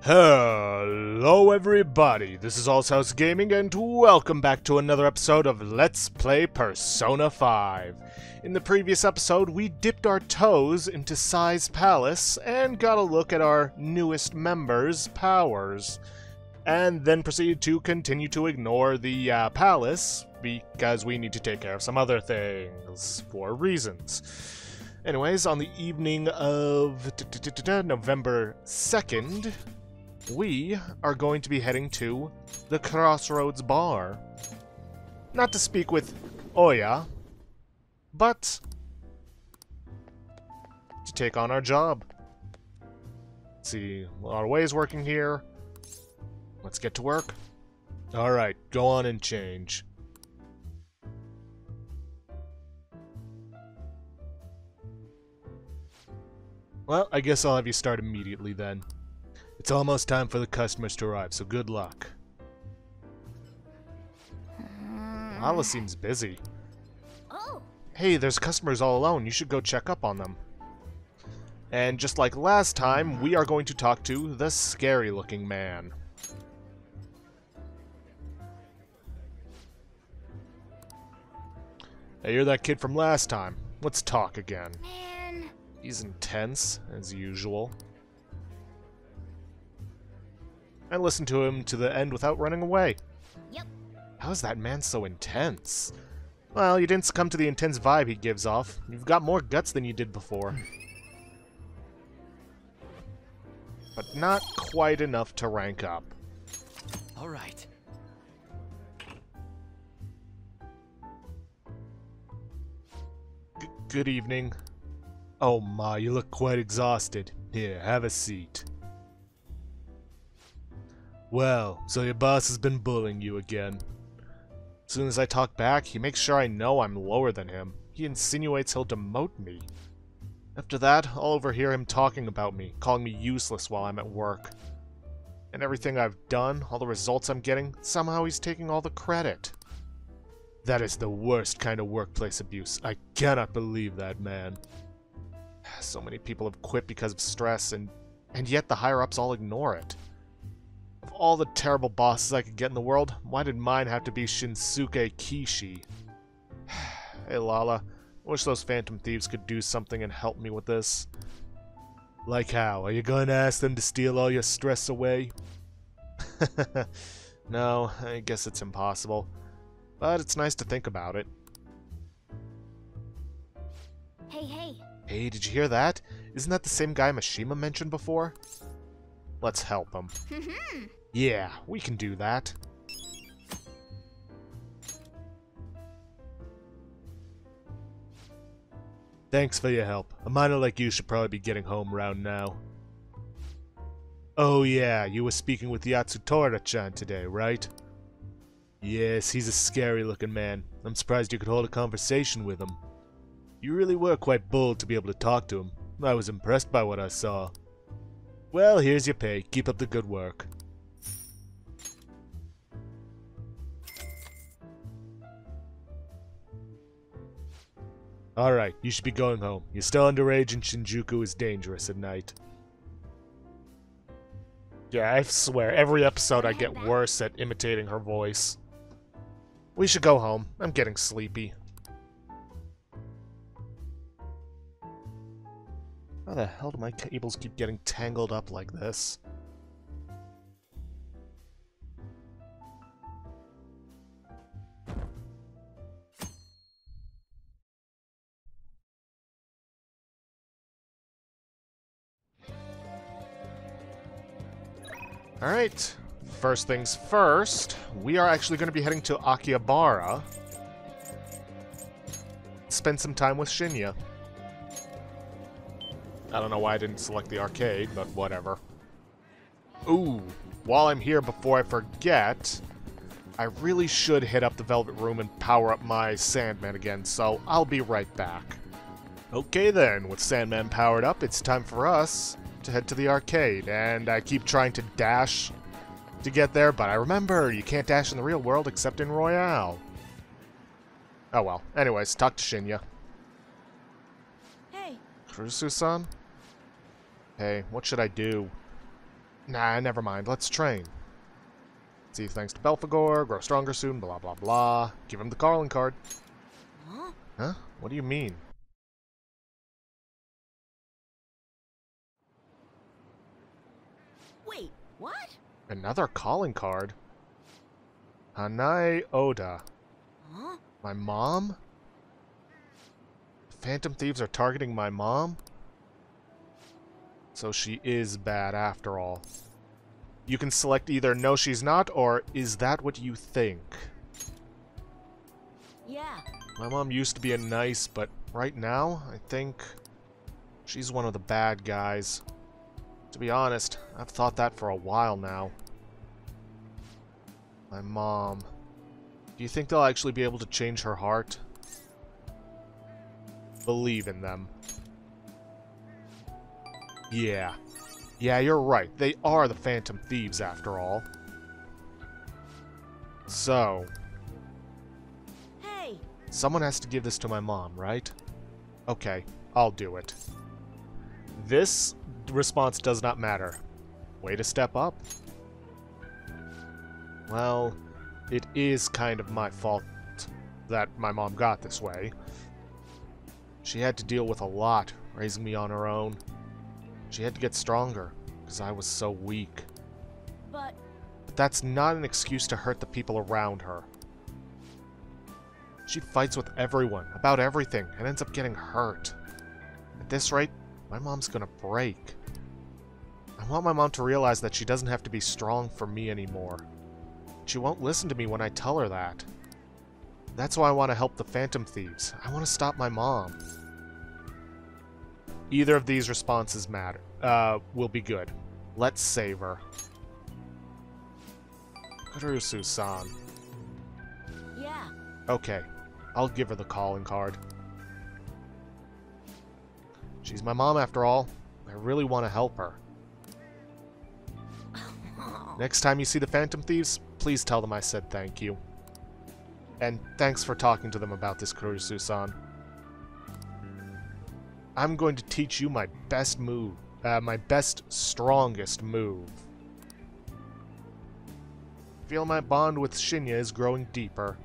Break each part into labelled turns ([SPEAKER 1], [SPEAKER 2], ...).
[SPEAKER 1] Hello everybody, this is All's Gaming and welcome back to another episode of Let's Play Persona 5. In the previous episode, we dipped our toes into Sai's palace and got a look at our newest members' powers. And then proceeded to continue to ignore the palace because we need to take care of some other things for reasons. Anyways, on the evening of November 2nd, we are going to be heading to the Crossroads Bar. Not to speak with Oya, but to take on our job. Let's see, a lot of ways working here. Let's get to work. Alright, go on and change. Well, I guess I'll have you start immediately then. It's almost time for the customers to arrive, so good luck. Lala seems busy.
[SPEAKER 2] Oh.
[SPEAKER 1] Hey, there's customers all alone. You should go check up on them. And just like last time, we are going to talk to the scary-looking man. Hey, you're that kid from last time. Let's talk again.
[SPEAKER 2] Man.
[SPEAKER 1] He's intense, as usual. I listened to him to the end without running away.
[SPEAKER 2] Yep.
[SPEAKER 1] How is that man so intense? Well, you didn't succumb to the intense vibe he gives off. You've got more guts than you did before. But not quite enough to rank up.
[SPEAKER 3] All right.
[SPEAKER 1] Good evening. Oh my, you look quite exhausted. Here, have a seat. Well, so your boss has been bullying you again. As soon as I talk back, he makes sure I know I'm lower than him. He insinuates he'll demote me. After that, I'll overhear him talking about me, calling me useless while I'm at work. And everything I've done, all the results I'm getting, somehow he's taking all the credit. That is the worst kind of workplace abuse. I cannot believe that, man. So many people have quit because of stress, and yet the higher-ups all ignore it. Of all the terrible bosses I could get in the world, why did mine have to be Shinsuke Kishi? Hey Lala, I wish those phantom thieves could do something and help me with this. Like how? Are you going to ask them to steal all your stress away? No, I guess it's impossible. But it's nice to think about it.
[SPEAKER 2] Hey.
[SPEAKER 1] Hey, did you hear that? Isn't that the same guy Mishima mentioned before? Let's help him. Yeah, we can do that. Thanks for your help. A miner like you should probably be getting home round now. Oh yeah, you were speaking with Yatsutora-chan today, right? Yes, he's a scary-looking man. I'm surprised you could hold a conversation with him. You really were quite bold to be able to talk to him. I was impressed by what I saw. Well, here's your pay. Keep up the good work. Alright, you should be going home. You're still underage and Shinjuku is dangerous at night. Yeah, I swear, every episode I get worse at imitating her voice. We should go home. I'm getting sleepy. How the hell do my cables keep getting tangled up like this? Alright, first things first, we are actually going to be heading to Akihabara. Spend some time with Shinya. I don't know why I didn't select the arcade, but whatever. Ooh, while I'm here, before I forget, I really should hit up the Velvet Room and power up my Sandman again, so I'll be right back. Okay then, with Sandman powered up, it's time for us to head to the arcade, and I keep trying to dash to get there, but I remember you can't dash in the real world except in Royale. Oh well. Anyways, talk to Shinya.
[SPEAKER 2] Hey.
[SPEAKER 1] Kurusu-san? Hey, what should I do? Nah, never mind. Let's train. See, thanks to Belphegor, grow stronger soon, blah blah blah. Give him the calling card.
[SPEAKER 2] Huh?
[SPEAKER 1] Huh? What do you mean?
[SPEAKER 2] Wait, what?
[SPEAKER 1] Another calling card? Hanae Oda.
[SPEAKER 2] Huh?
[SPEAKER 1] My mom? Phantom thieves are targeting my mom? So she is bad after all. You can select either no she's not or is that what you think?
[SPEAKER 2] Yeah.
[SPEAKER 1] My mom used to be a nice, but right now, I think she's one of the bad guys. To be honest, I've thought that for a while now. My mom. Do you think they'll actually be able to change her heart? Believe in them. Yeah. Yeah, you're right. They are the Phantom Thieves, after all. So,
[SPEAKER 2] Hey.
[SPEAKER 1] someone has to give this to my mom, right? Okay, I'll do it. This response does not matter. Way to step up. Well, it is kind of my fault that my mom got this way. She had to deal with a lot, raising me on her own. She had to get stronger, because I was so weak.
[SPEAKER 2] But
[SPEAKER 1] But that's not an excuse to hurt the people around her. She fights with everyone, about everything, and ends up getting hurt. At this rate, my mom's gonna break. I want my mom to realize that she doesn't have to be strong for me anymore. She won't listen to me when I tell her that. That's why I want to help the Phantom Thieves. I want to stop my mom. Either of these responses matter. Will be good. Let's save her. Kurusu-san.
[SPEAKER 2] yeah.
[SPEAKER 1] Okay, I'll give her the calling card. She's my mom after all. I really want to help her. Next time you see the Phantom Thieves, please tell them I said thank you. And thanks for talking to them about this, Kurusu-san. I'm going to teach you my best move. My best, strongest move. Feel my bond with Shinya is growing deeper.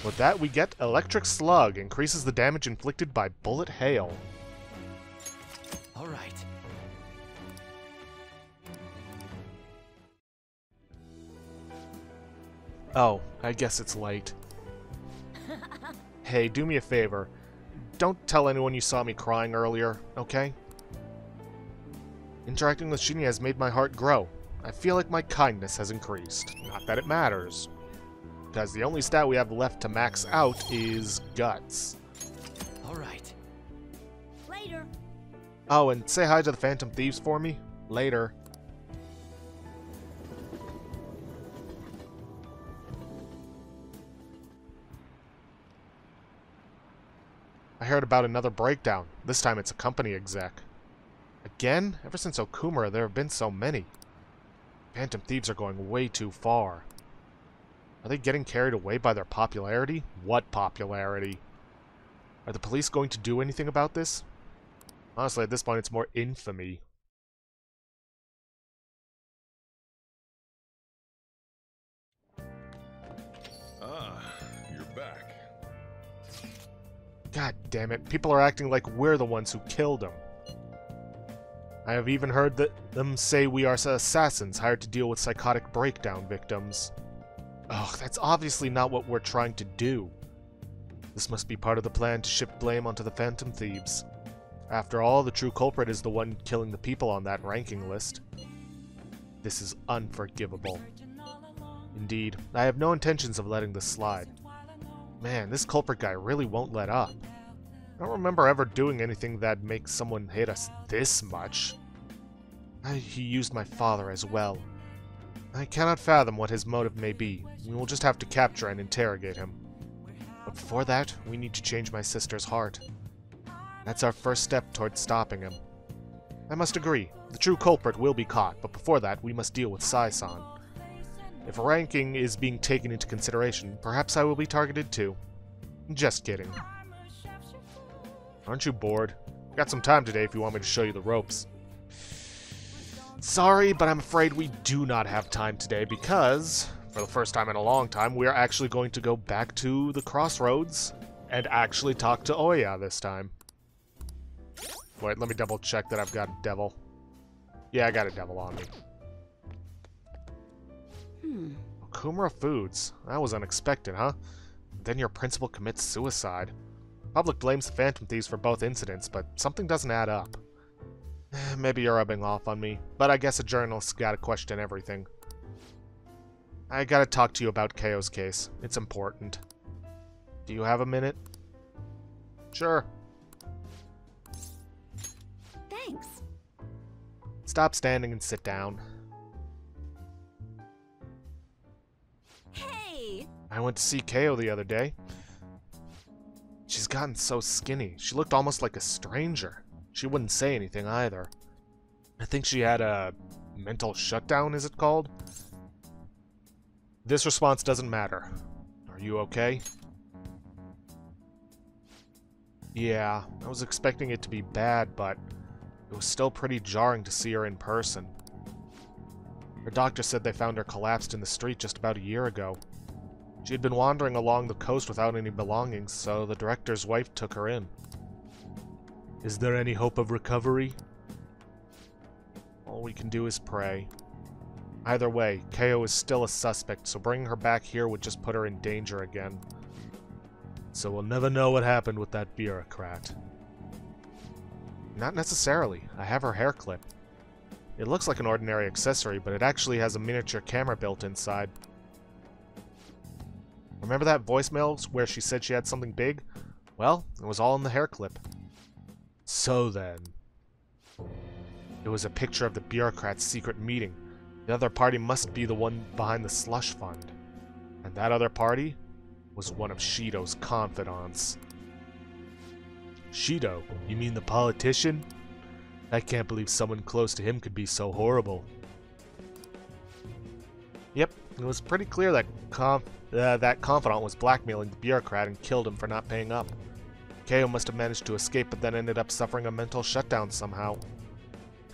[SPEAKER 1] With that, we get Electric Slug. Increases the damage inflicted by bullet hail.
[SPEAKER 3] All right.
[SPEAKER 1] Oh, I guess it's late. Hey, do me a favor. Don't tell anyone you saw me crying earlier, okay? Interacting with Shinya has made my heart grow. I feel like my kindness has increased. Not that it matters. Because the only stat we have left to max out is Guts.
[SPEAKER 3] All right.
[SPEAKER 2] Later.
[SPEAKER 1] Oh, and say hi to the Phantom Thieves for me. Later. I heard about another breakdown. This time it's a company exec. Again? Ever since Okumura, there have been so many. Phantom Thieves are going way too far. Are they getting carried away by their popularity? What popularity? Are the police going to do anything about this? Honestly, at this point, it's more infamy.
[SPEAKER 4] Ah, you're back.
[SPEAKER 1] God damn it, people are acting like we're the ones who killed him. I have even heard them say we are assassins hired to deal with psychotic breakdown victims. Ugh, that's obviously not what we're trying to do. This must be part of the plan to shift blame onto the Phantom Thieves. After all, the true culprit is the one killing the people on that ranking list. This is unforgivable. Indeed, I have no intentions of letting this slide. Man, this culprit guy really won't let up. I don't remember ever doing anything that makes someone hate us this much. He used my father as well. I cannot fathom what his motive may be. We will just have to capture and interrogate him. But before that, we need to change my sister's heart. That's our first step towards stopping him. I must agree, the true culprit will be caught, but before that, we must deal with Sai-san. If ranking is being taken into consideration, perhaps I will be targeted too. Just kidding. Aren't you bored? Got some time today if you want me to show you the ropes. Sorry, but I'm afraid we do not have time today because, for the first time in a long time, we are actually going to go back to the crossroads and actually talk to Oya this time. Wait, let me double check that I've got a devil. Yeah, I got a devil on me. Okumura Foods. That was unexpected, huh? Then your principal commits suicide. Public blames the Phantom Thieves for both incidents, but something doesn't add up. Maybe you're rubbing off on me, but I guess a journalist's gotta question everything. I gotta talk to you about KO's case. It's important. Do you have a minute? Sure.
[SPEAKER 2] Thanks.
[SPEAKER 1] Stop standing and sit down.
[SPEAKER 2] Hey!
[SPEAKER 1] I went to see KO the other day. She's gotten so skinny. She looked almost like a stranger. She wouldn't say anything either. I think she had a mental shutdown, is it called? This response doesn't matter. Are you okay? Yeah, I was expecting it to be bad, but it was still pretty jarring to see her in person. Her doctor said they found her collapsed in the street just about a year ago. She had been wandering along the coast without any belongings, so the director's wife took her in. Is there any hope of recovery? All we can do is pray. Either way, KO is still a suspect, so bringing her back here would just put her in danger again. So we'll never know what happened with that bureaucrat. Not necessarily. I have her hair clip. It looks like an ordinary accessory, but it actually has a miniature camera built inside. Remember that voicemail where she said she had something big? Well, it was all in the hair clip. So then... It was a picture of the bureaucrat's secret meeting. The other party must be the one behind the slush fund. And that other party was one of Shido's confidants. Shido? You mean the politician? I can't believe someone close to him could be so horrible. Yep, it was pretty clear that that confidant was blackmailing the bureaucrat and killed him for not paying up. KO must have managed to escape but then ended up suffering a mental shutdown somehow.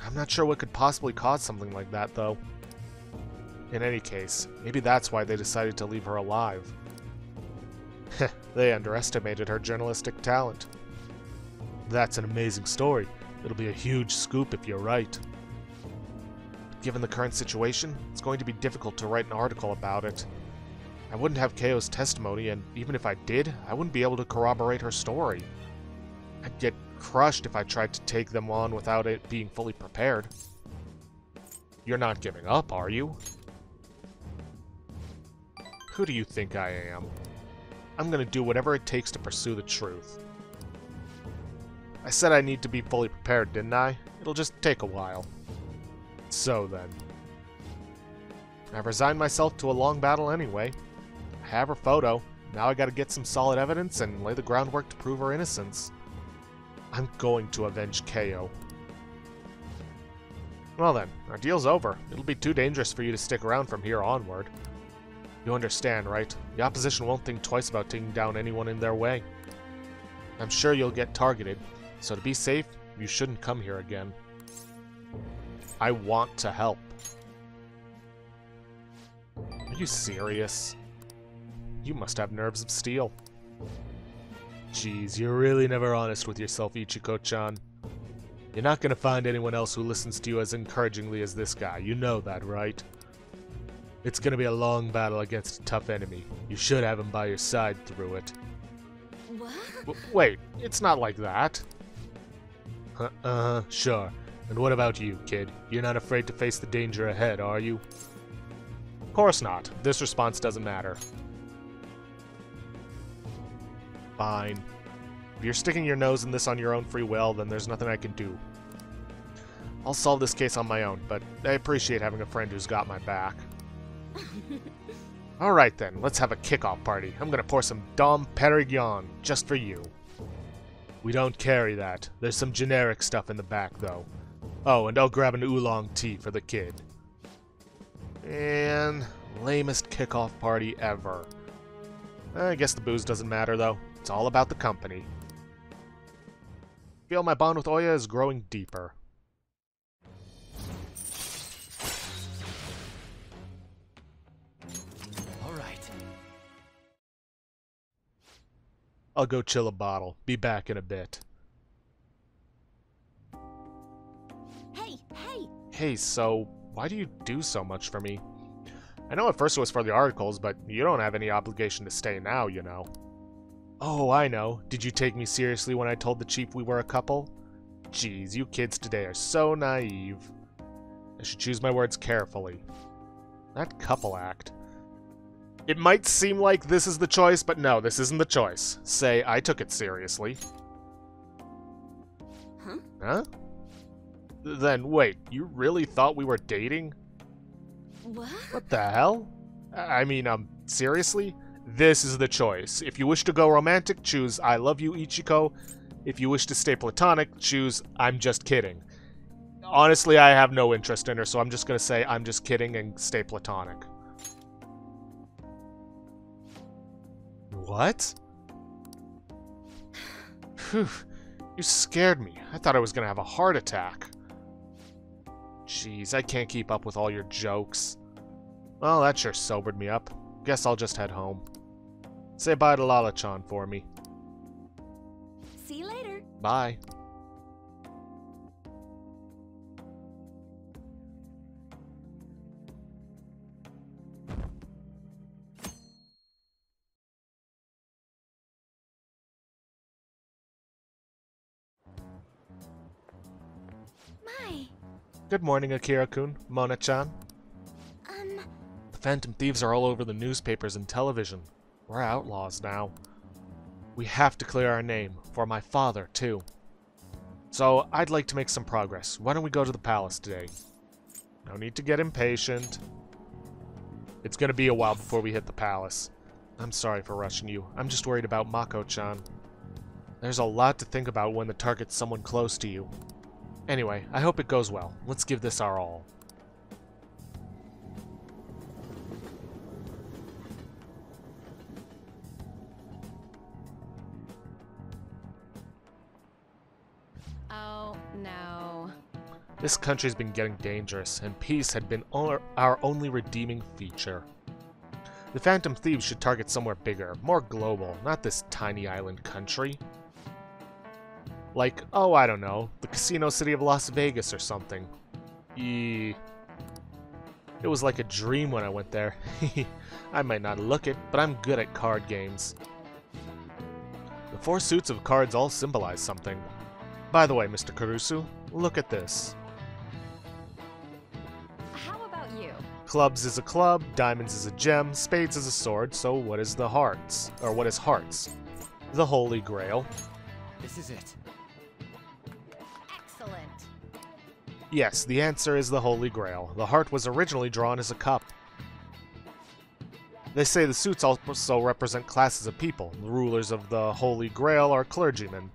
[SPEAKER 1] I'm not sure what could possibly cause something like that, though. In any case, maybe that's why they decided to leave her alive. Heh, they underestimated her journalistic talent. That's an amazing story. It'll be a huge scoop if you're right. Given the current situation, it's going to be difficult to write an article about it. I wouldn't have KO's testimony, and even if I did, I wouldn't be able to corroborate her story. I'd get crushed if I tried to take them on without it being fully prepared. You're not giving up, are you? Who do you think I am? I'm gonna do whatever it takes to pursue the truth. I said I need to be fully prepared, didn't I? It'll just take a while. So then. I've resigned myself to a long battle anyway. I have her photo. Now I gotta get some solid evidence and lay the groundwork to prove her innocence. I'm going to avenge KO. Well then, our deal's over. It'll be too dangerous for you to stick around from here onward. You understand, right? The opposition won't think twice about taking down anyone in their way. I'm sure you'll get targeted, so to be safe, you shouldn't come here again. I want to help. Are you serious? You must have nerves of steel. Jeez, you're really never honest with yourself, Ichiko-chan. You're not gonna find anyone else who listens to you as encouragingly as this guy. You know that, right? It's gonna be a long battle against a tough enemy. You should have him by your side through it.
[SPEAKER 2] What?
[SPEAKER 1] Wait, it's not like that. Sure. And what about you, kid? You're not afraid to face the danger ahead, are you? Of course not. This response doesn't matter. Fine. If you're sticking your nose in this on your own free will, then there's nothing I can do. I'll solve this case on my own, but I appreciate having a friend who's got my back. Alright then, let's have a kickoff party. I'm gonna pour some Dom Perignon just for you. We don't carry that. There's some generic stuff in the back, though. Oh, and I'll grab an oolong tea for the kid. And lamest kickoff party ever. I guess the booze doesn't matter, though. It's all about the company. feel my bond with Oya is growing deeper.
[SPEAKER 3] Alright.
[SPEAKER 1] I'll go chill a bottle. Be back in a bit.
[SPEAKER 2] Hey, hey!
[SPEAKER 1] Hey, so why do you do so much for me? I know at first it was for the articles, but you don't have any obligation to stay now, you know. Oh, I know. Did you take me seriously when I told the chief we were a couple? Jeez, you kids today are so naive. I should choose my words carefully. That couple act. It might seem like this is the choice, but no, this isn't the choice. Say, I took it seriously.
[SPEAKER 2] Huh?
[SPEAKER 1] Huh? Then, wait, you really thought we were dating?
[SPEAKER 2] What?
[SPEAKER 1] What the hell? I mean, seriously? This is the choice. If you wish to go romantic, choose I love you, Ichiko. If you wish to stay platonic, choose I'm just kidding. Honestly, I have no interest in her, so I'm just gonna say I'm just kidding and stay platonic. What? Phew. You scared me. I thought I was gonna have a heart attack. Jeez, I can't keep up with all your jokes. Well, that sure sobered me up. Guess I'll just head home. Say bye to Lala-chan for me.
[SPEAKER 2] See you later.
[SPEAKER 1] Bye.
[SPEAKER 2] My.
[SPEAKER 1] Good morning, Akira-kun, Mona-chan. The Phantom Thieves are all over the newspapers and television. We're outlaws now. We have to clear our name, for my father, too. So, I'd like to make some progress. Why don't we go to the palace today? No need to get impatient. It's gonna be a while before we hit the palace. I'm sorry for rushing you. I'm just worried about Mako-chan. There's a lot to think about when the target's someone close to you. Anyway, I hope it goes well. Let's give this our all.
[SPEAKER 2] Oh, no.
[SPEAKER 1] This country's been getting dangerous, and peace had been our only redeeming feature. The Phantom Thieves should target somewhere bigger, more global, not this tiny island country. Like, oh, I don't know, the casino city of Las Vegas or something. It was like a dream when I went there. I might not look it, but I'm good at card games. The 4 suits of cards all symbolize something. By the way, Mr. Karusu, look at this.
[SPEAKER 2] How about you?
[SPEAKER 1] Clubs is a club, diamonds is a gem, spades is a sword, so what is the hearts? Or what is hearts? The Holy Grail.
[SPEAKER 3] This is it.
[SPEAKER 2] Excellent.
[SPEAKER 1] Yes, the answer is the Holy Grail. The heart was originally drawn as a cup. They say the suits also represent classes of people. The rulers of the Holy Grail are clergymen.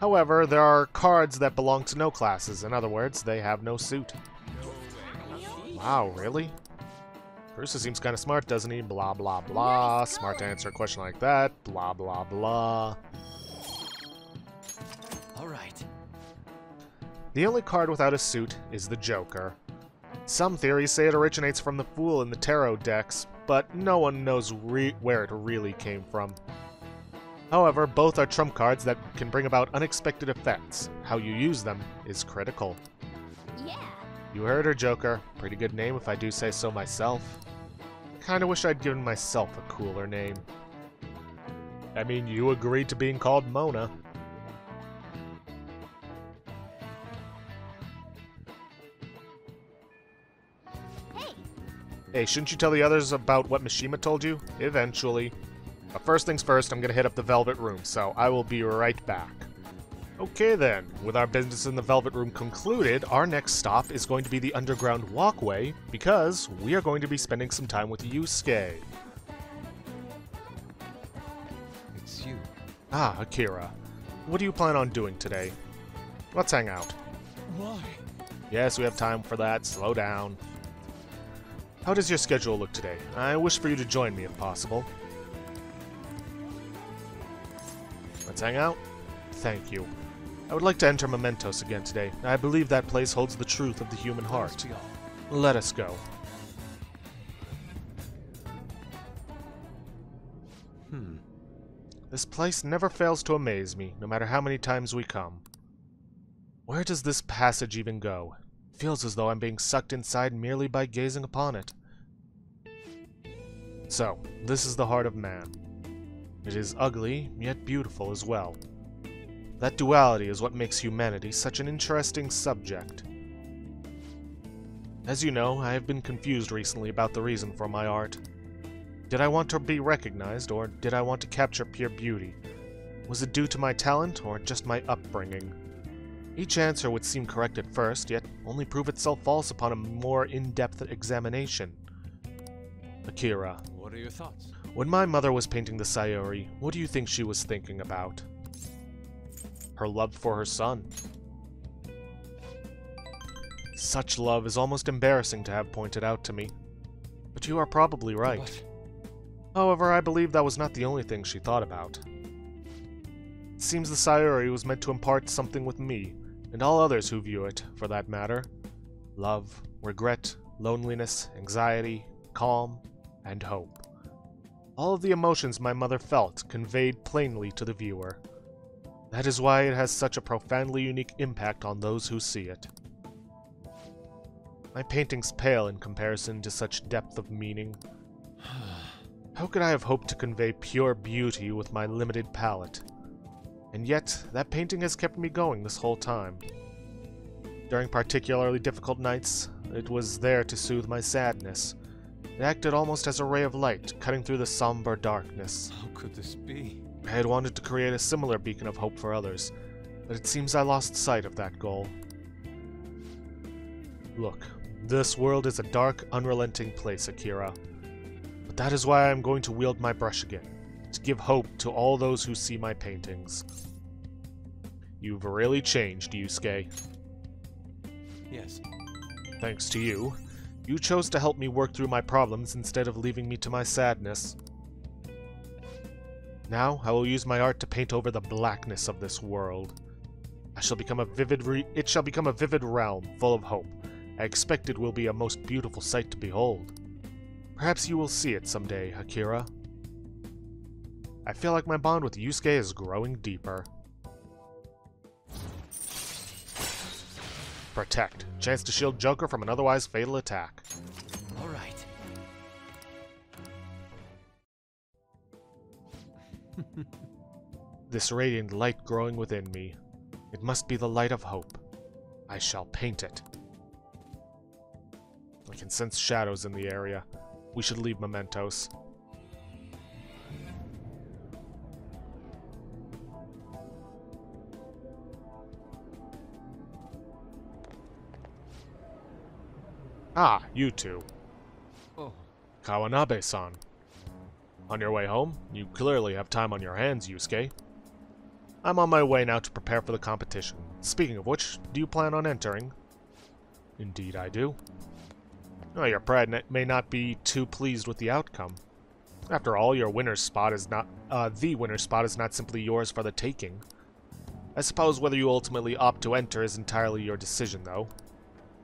[SPEAKER 1] However, there are cards that belong to no classes. In other words, they have no suit. Wow, really? Caruso seems kind of smart, doesn't he? Blah, blah, blah. Smart to answer a question like that. Blah, blah, blah.
[SPEAKER 3] Alright.
[SPEAKER 1] The only card without a suit is the Joker. Some theories say it originates from the Fool in the tarot decks, but no one knows where it really came from. However, both are trump cards that can bring about unexpected effects. How you use them is critical.
[SPEAKER 2] Yeah.
[SPEAKER 1] You heard her, Joker. Pretty good name if I do say so myself. Kinda wish I'd given myself a cooler name. I mean, you agreed to being called Mona. Hey, shouldn't you tell the others about what Mishima told you? Eventually. But first things first, I'm gonna hit up the Velvet Room, so I will be right back. Okay then, with our business in the Velvet Room concluded, our next stop is going to be the underground walkway, because we are going to be spending some time with Yusuke.
[SPEAKER 3] It's you.
[SPEAKER 1] Ah, Akira. What do you plan on doing today? Let's hang out.
[SPEAKER 3] Why?
[SPEAKER 1] Yes, we have time for that. Slow down. How does your schedule look today? I wish for you to join me if possible. Let's hang out. Thank you. I would like to enter Mementos again today. I believe that place holds the truth of the human heart. Let us go. This place never fails to amaze me, no matter how many times we come. Where does this passage even go? It feels as though I'm being sucked inside merely by gazing upon it. So, this is the heart of man. It is ugly, yet beautiful as well. That duality is what makes humanity such an interesting subject. As you know, I have been confused recently about the reason for my art. Did I want to be recognized, or did I want to capture pure beauty? Was it due to my talent, or just my upbringing? Each answer would seem correct at first, yet only prove itself false upon a more in-depth examination. Akira,
[SPEAKER 3] What are your thoughts?
[SPEAKER 1] when my mother was painting the Sayuri, what do you think she was thinking about? Her love for her son. Such love is almost embarrassing to have pointed out to me. But you are probably right.
[SPEAKER 3] What?
[SPEAKER 1] However, I believe that was not the only thing she thought about. It seems the Sayuri was meant to impart something with me, and all others who view it, for that matter. Love, regret, loneliness, anxiety, calm, and hope. All of the emotions my mother felt conveyed plainly to the viewer. That is why it has such a profoundly unique impact on those who see it. My paintings pale in comparison to such depth of meaning. How could I have hoped to convey pure beauty with my limited palette? And yet, that painting has kept me going this whole time. During particularly difficult nights, it was there to soothe my sadness. It acted almost as a ray of light, cutting through the somber darkness.
[SPEAKER 3] How could this be?
[SPEAKER 1] I had wanted to create a similar beacon of hope for others, but it seems I lost sight of that goal. Look, this world is a dark, unrelenting place, Akira. But that is why I am going to wield my brush again, to give hope to all those who see my paintings. You've really changed, Yusuke.
[SPEAKER 3] Yes.
[SPEAKER 1] Thanks to you. You chose to help me work through my problems instead of leaving me to my sadness. Now, I will use my art to paint over the blackness of this world. It shall become a vivid realm, full of hope. I expect it will be a most beautiful sight to behold. Perhaps you will see it someday, Akira. I feel like my bond with Yusuke is growing deeper. Protect. Chance to shield Joker from an otherwise fatal attack.
[SPEAKER 3] All right.
[SPEAKER 1] This radiant light growing within me. It must be the light of hope. I shall paint it. I can sense shadows in the area. We should leave Mementos. Ah, you two.
[SPEAKER 3] Oh.
[SPEAKER 1] Kawanabe-san. On your way home? You clearly have time on your hands, Yusuke. I'm on my way now to prepare for the competition. Speaking of which, do you plan on entering? Indeed I do. Oh, your pride may not be too pleased with the outcome. After all, your winner's spot is not, the winner's spot is not simply yours for the taking. I suppose whether you ultimately opt to enter is entirely your decision, though.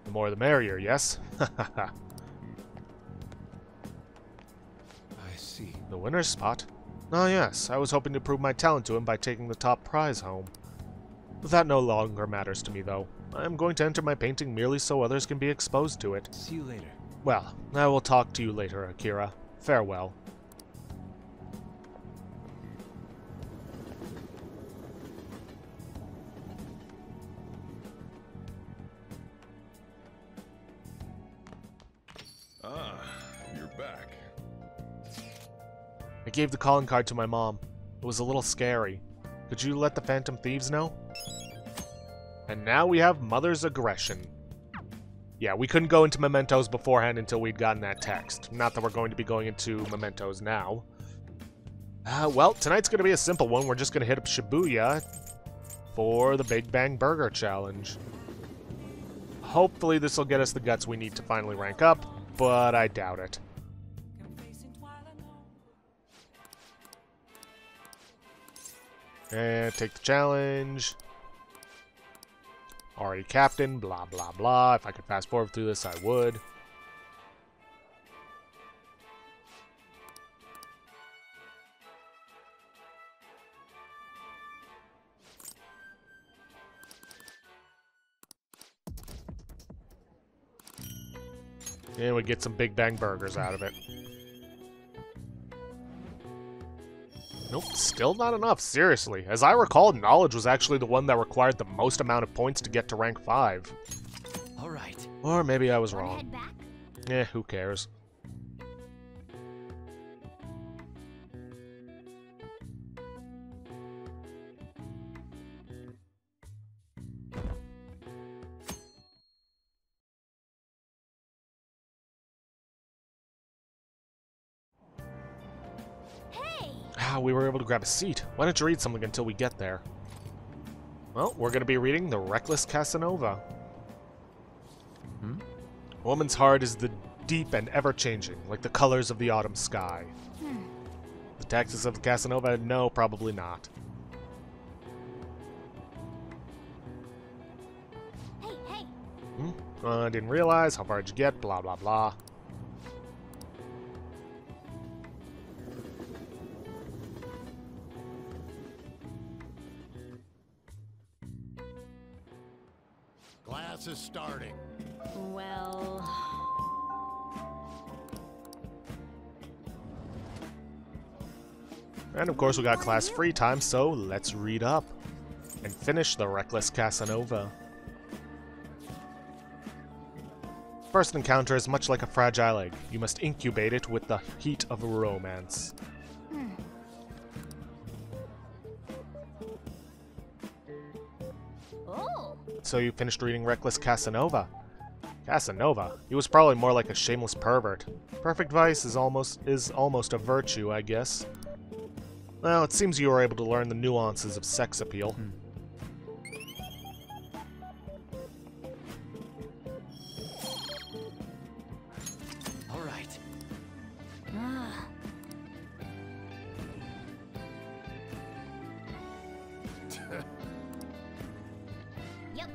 [SPEAKER 1] The more the merrier, yes?
[SPEAKER 3] I see.
[SPEAKER 1] The winner's spot? Ah yes, I was hoping to prove my talent to him by taking the top prize home. But that no longer matters to me, though. I am going to enter my painting merely so others can be exposed to it.
[SPEAKER 3] See you later.
[SPEAKER 1] Well, I will talk to you later, Akira. Farewell.
[SPEAKER 4] Ah, you're back.
[SPEAKER 1] I gave the calling card to my mom. It was a little scary. Could you let the Phantom Thieves know? And now we have Mother's Aggression. Yeah, we couldn't go into Mementos beforehand until we'd gotten that text. Not that we're going to be going into Mementos now. Well, tonight's going to be a simple one. We're just going to hit up Shibuya for the Big Bang Burger Challenge. Hopefully this will get us the guts we need to finally rank up, but I doubt it. And take the challenge. Already captain, blah blah blah. If I could fast forward through this, I would. And we get some Big Bang Burgers out of it. Nope, still not enough, seriously. As I recall, knowledge was actually the one that required the most amount of points to get to rank 5.
[SPEAKER 3] Alright.
[SPEAKER 1] Or maybe I was
[SPEAKER 2] Wanna
[SPEAKER 1] wrong.
[SPEAKER 2] head back?
[SPEAKER 1] Eh, who cares?
[SPEAKER 2] Hey!
[SPEAKER 1] Ah, we were able to grab a seat. Why don't you read something until we get there? Well, we're going to be reading The Reckless Casanova. A woman's heart is the deep and ever-changing, like the colors of the autumn sky. The tactics of the Casanova? No, probably not.
[SPEAKER 2] Hey, hey!
[SPEAKER 1] I didn't realize. How far did you get? Blah, blah, blah.
[SPEAKER 5] Class is starting.
[SPEAKER 2] Well...
[SPEAKER 1] And of course we got class free time, so let's read up. And finish The Reckless Casanova. First encounter is much like a fragile egg. You must incubate it with the heat of romance.
[SPEAKER 2] Oh!
[SPEAKER 1] So you finished reading Reckless Casanova. Casanova? He was probably more like a shameless pervert. Perfect vice is almost a virtue, I guess. Well, it seems you were able to learn the nuances of sex appeal.
[SPEAKER 3] Alright.
[SPEAKER 2] Ah. Yep.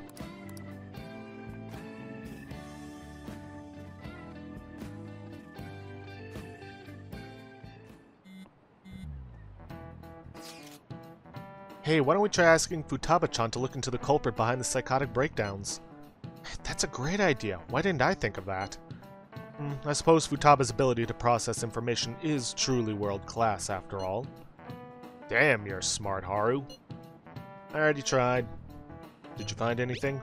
[SPEAKER 1] Hey, why don't we try asking Futaba-chan to look into the culprit behind the psychotic breakdowns? That's a great idea. Why didn't I think of that? I suppose Futaba's ability to process information is truly world-class, after all. Damn, you're smart, Haru. I already tried. Did you find anything?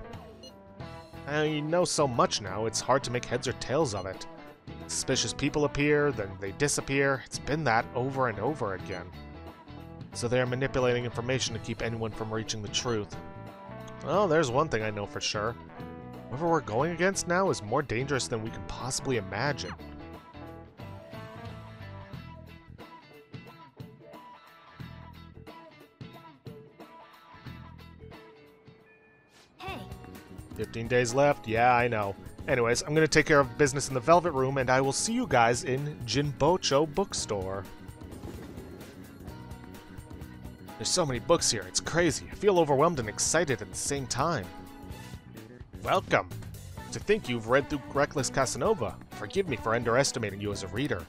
[SPEAKER 1] You know so much now, it's hard to make heads or tails of it. Suspicious people appear, then they disappear. It's been that over and over again. So they are manipulating information to keep anyone from reaching the truth. Well, there's one thing I know for sure. Whoever we're going against now is more dangerous than we can possibly imagine.
[SPEAKER 2] Hey!
[SPEAKER 1] 15 days left? Yeah, I know. Anyways, I'm gonna take care of business in the Velvet Room, and I will see you guys in Jinbocho Bookstore. There's so many books here, it's crazy. I feel overwhelmed and excited at the same time. Welcome! To think you've read through Reckless Casanova. Forgive me for underestimating you as a reader.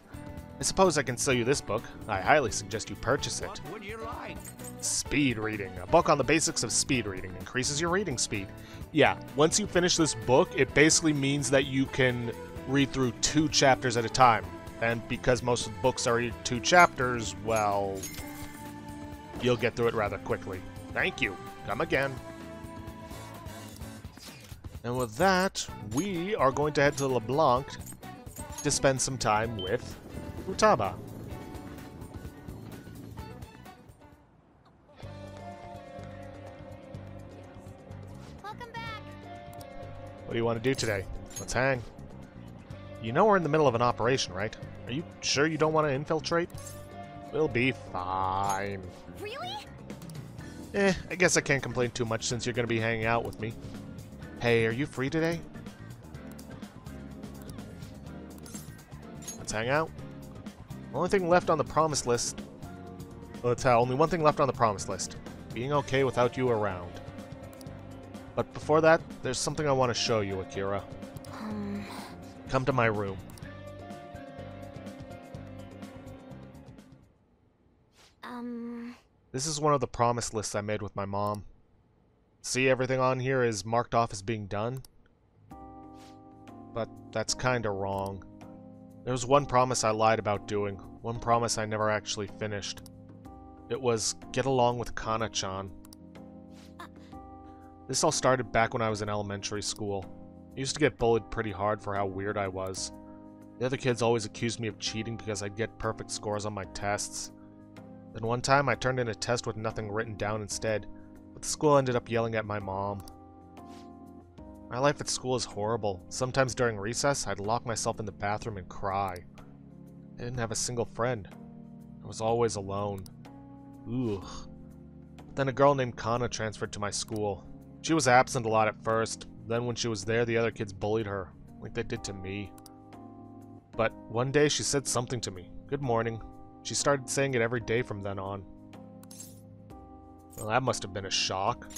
[SPEAKER 1] I suppose I can sell you this book. I highly suggest you purchase it.
[SPEAKER 3] What would you like?
[SPEAKER 1] Speed reading. A book on the basics of speed reading. Increases your reading speed. Yeah, once you finish this book, it basically means that you can read through 2 chapters at a time. And because most of the books are 2 chapters, well, you'll get through it rather quickly. Thank you. Come again. And with that, we are going to head to LeBlanc to spend some time with Futaba.
[SPEAKER 2] Welcome back!
[SPEAKER 1] What do you want to do today? Let's hang. You know we're in the middle of an operation, right? Are you sure you don't want to infiltrate? We'll be fine.
[SPEAKER 2] Really?
[SPEAKER 1] I guess I can't complain too much since you're going to be hanging out with me. Hey, are you free today? Let's hang out. Only thing left on the promise list. Only one thing left on the promise list. Being okay without you around. But before that, there's something I want to show you, Akira. Come to my room. This is one of the promise lists I made with my mom. See, everything on here is marked off as being done? But that's kinda wrong. There was one promise I lied about doing, one promise I never actually finished. It was, get along with Kana-chan. This all started back when I was in elementary school. I used to get bullied pretty hard for how weird I was. The other kids always accused me of cheating because I'd get perfect scores on my tests. Then one time I turned in a test with nothing written down instead, but the school ended up yelling at my mom. My life at school is horrible. Sometimes during recess, I'd lock myself in the bathroom and cry. I didn't have a single friend. I was always alone. Ugh. But then a girl named Kana transferred to my school. She was absent a lot at first. Then when she was there, the other kids bullied her, like they did to me. But one day she said something to me. Good morning. She started saying it every day from then on. Well, that must have been a shock.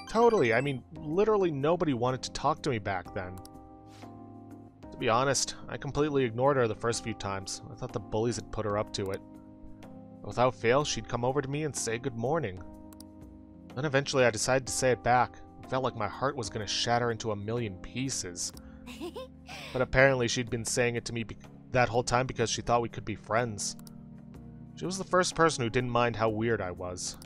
[SPEAKER 1] Totally, I mean, literally nobody wanted to talk to me back then. To be honest, I completely ignored her the first few times. I thought the bullies had put her up to it. But without fail, she'd come over to me and say good morning. Then eventually I decided to say it back. It felt like my heart was going to shatter into a million pieces. But apparently she'd been saying it to me that whole time because she thought we could be friends. She was the first person who didn't mind how weird I was.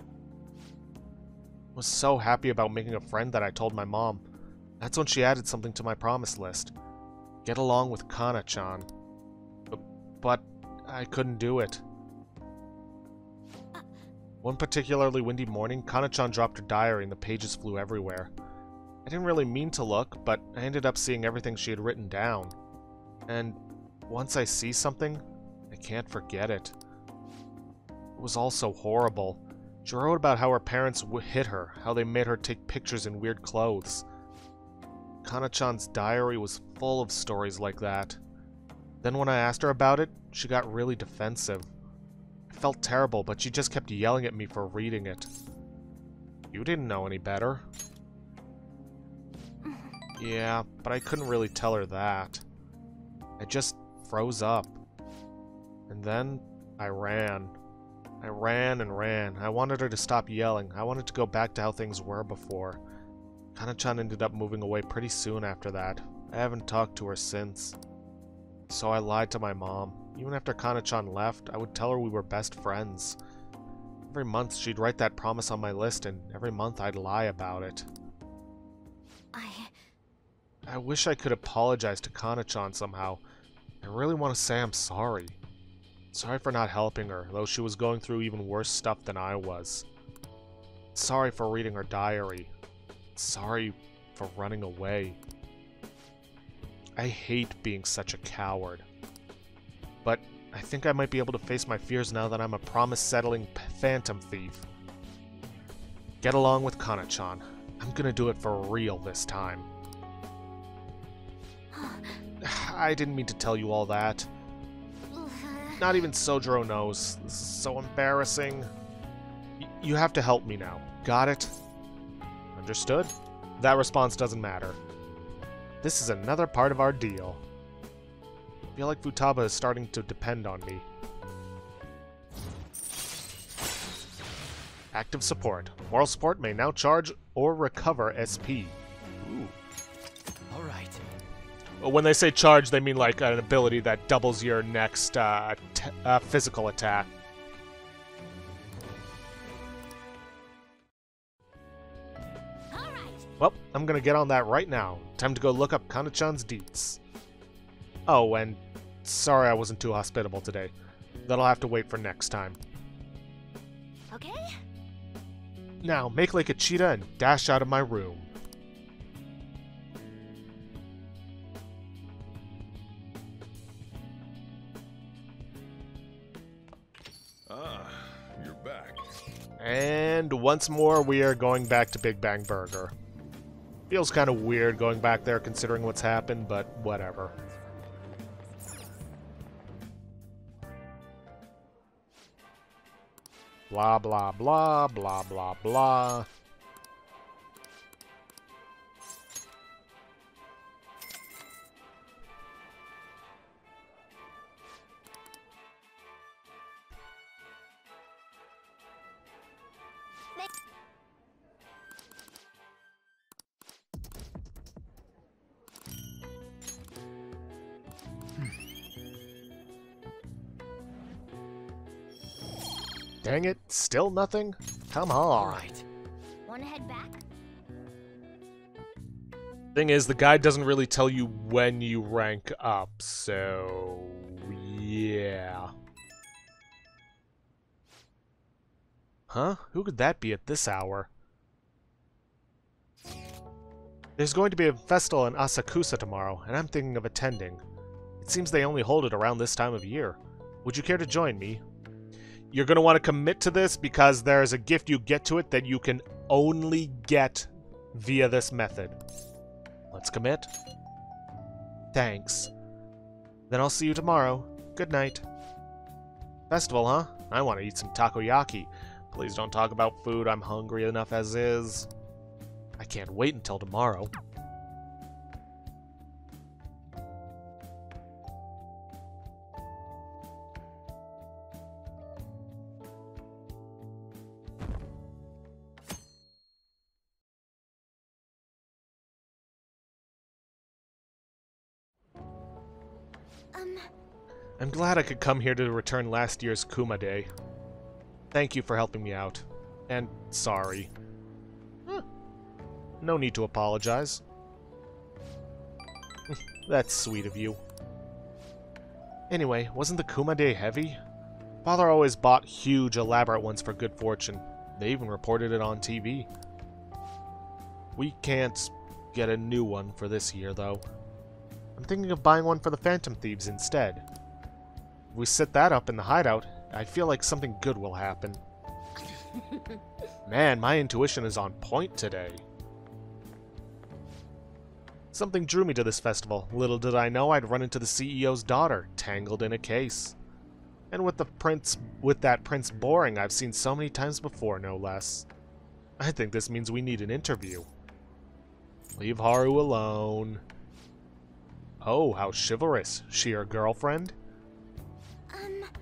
[SPEAKER 1] I was so happy about making a friend that I told my mom. That's when she added something to my promise list. Get along with Kana-chan. But I couldn't do it. One particularly windy morning, Kana-chan dropped her diary and the pages flew everywhere. I didn't really mean to look, but I ended up seeing everything she had written down. And once I see something, I can't forget it. It was all so horrible. She wrote about how her parents hit her, how they made her take pictures in weird clothes. Kana-chan's diary was full of stories like that. Then when I asked her about it, she got really defensive. I felt terrible, but she just kept yelling at me for reading it. You didn't know any better. Yeah, but I couldn't really tell her that. I just froze up. And then I ran. I ran and ran. I wanted her to stop yelling. I wanted to go back to how things were before. Kana-chan ended up moving away pretty soon after that. I haven't talked to her since. So I lied to my mom. Even after Kana-chan left, I would tell her we were best friends. Every month she'd write that promise on my list, and every month I'd lie about it. I wish I could apologize to Kana-chan somehow. I really want to say I'm sorry. Sorry for not helping her, though she was going through even worse stuff than I was. Sorry for reading her diary. Sorry for running away. I hate being such a coward. But I think I might be able to face my fears now that I'm a promise-settling phantom thief. Get along with Kana-chan. I'm gonna do it for real this time. I didn't mean to tell you all that. Not even Sojiro knows. This is so embarrassing. You have to help me now. Got it? Understood? That response doesn't matter. This is another part of our deal. I feel like Futaba is starting to depend on me. Active support. Moral support may now charge or recover SP. Ooh.
[SPEAKER 3] Alright.
[SPEAKER 1] When they say charge, they mean like an ability that doubles your next physical attack. Well, I'm gonna get on that right now. Time to go look up Kana-chan's deets. Oh, and sorry I wasn't too hospitable today. That'll have to wait for next time.
[SPEAKER 2] Okay?
[SPEAKER 1] Now, make like a cheetah and dash out of my room.
[SPEAKER 4] Ah, you're back.
[SPEAKER 1] And once more, we are going back to Big Bang Burger. Feels kind of weird going back there considering what's happened, but whatever. Blah, blah, blah, blah, blah, blah. Dang it, still nothing? Come
[SPEAKER 3] All
[SPEAKER 1] on.
[SPEAKER 3] right.
[SPEAKER 2] Wanna head back?
[SPEAKER 1] Thing is, the guide doesn't really tell you when you rank up, so... yeah. Huh? Who could that be at this hour? There's going to be a festival in Asakusa tomorrow, and I'm thinking of attending. It seems they only hold it around this time of year. Would you care to join me? You're going to want to commit to this because there's a gift you get to it that you can only get via this method. Let's commit. Thanks. Then I'll see you tomorrow. Good night. Festival, huh? I want to eat some takoyaki. Please don't talk about food. I'm hungry enough as is. I can't wait until tomorrow. I'm glad I could come here to return last year's Kuma Day. Thank you for helping me out. And sorry. No need to apologize. That's sweet of you. Anyway, wasn't the Kuma Day heavy? Father always bought huge, elaborate ones for good fortune. They even reported it on TV. We can't get a new one for this year, though. I'm thinking of buying one for the Phantom Thieves instead. If we set that up in the hideout, I feel like something good will happen. Man, my intuition is on point today. Something drew me to this festival. Little did I know I'd run into the CEO's daughter, tangled in a case. And with that Prince Boring I've seen so many times before, no less. I think this means we need an interview. Leave Haru alone. Oh, how chivalrous. She your girlfriend?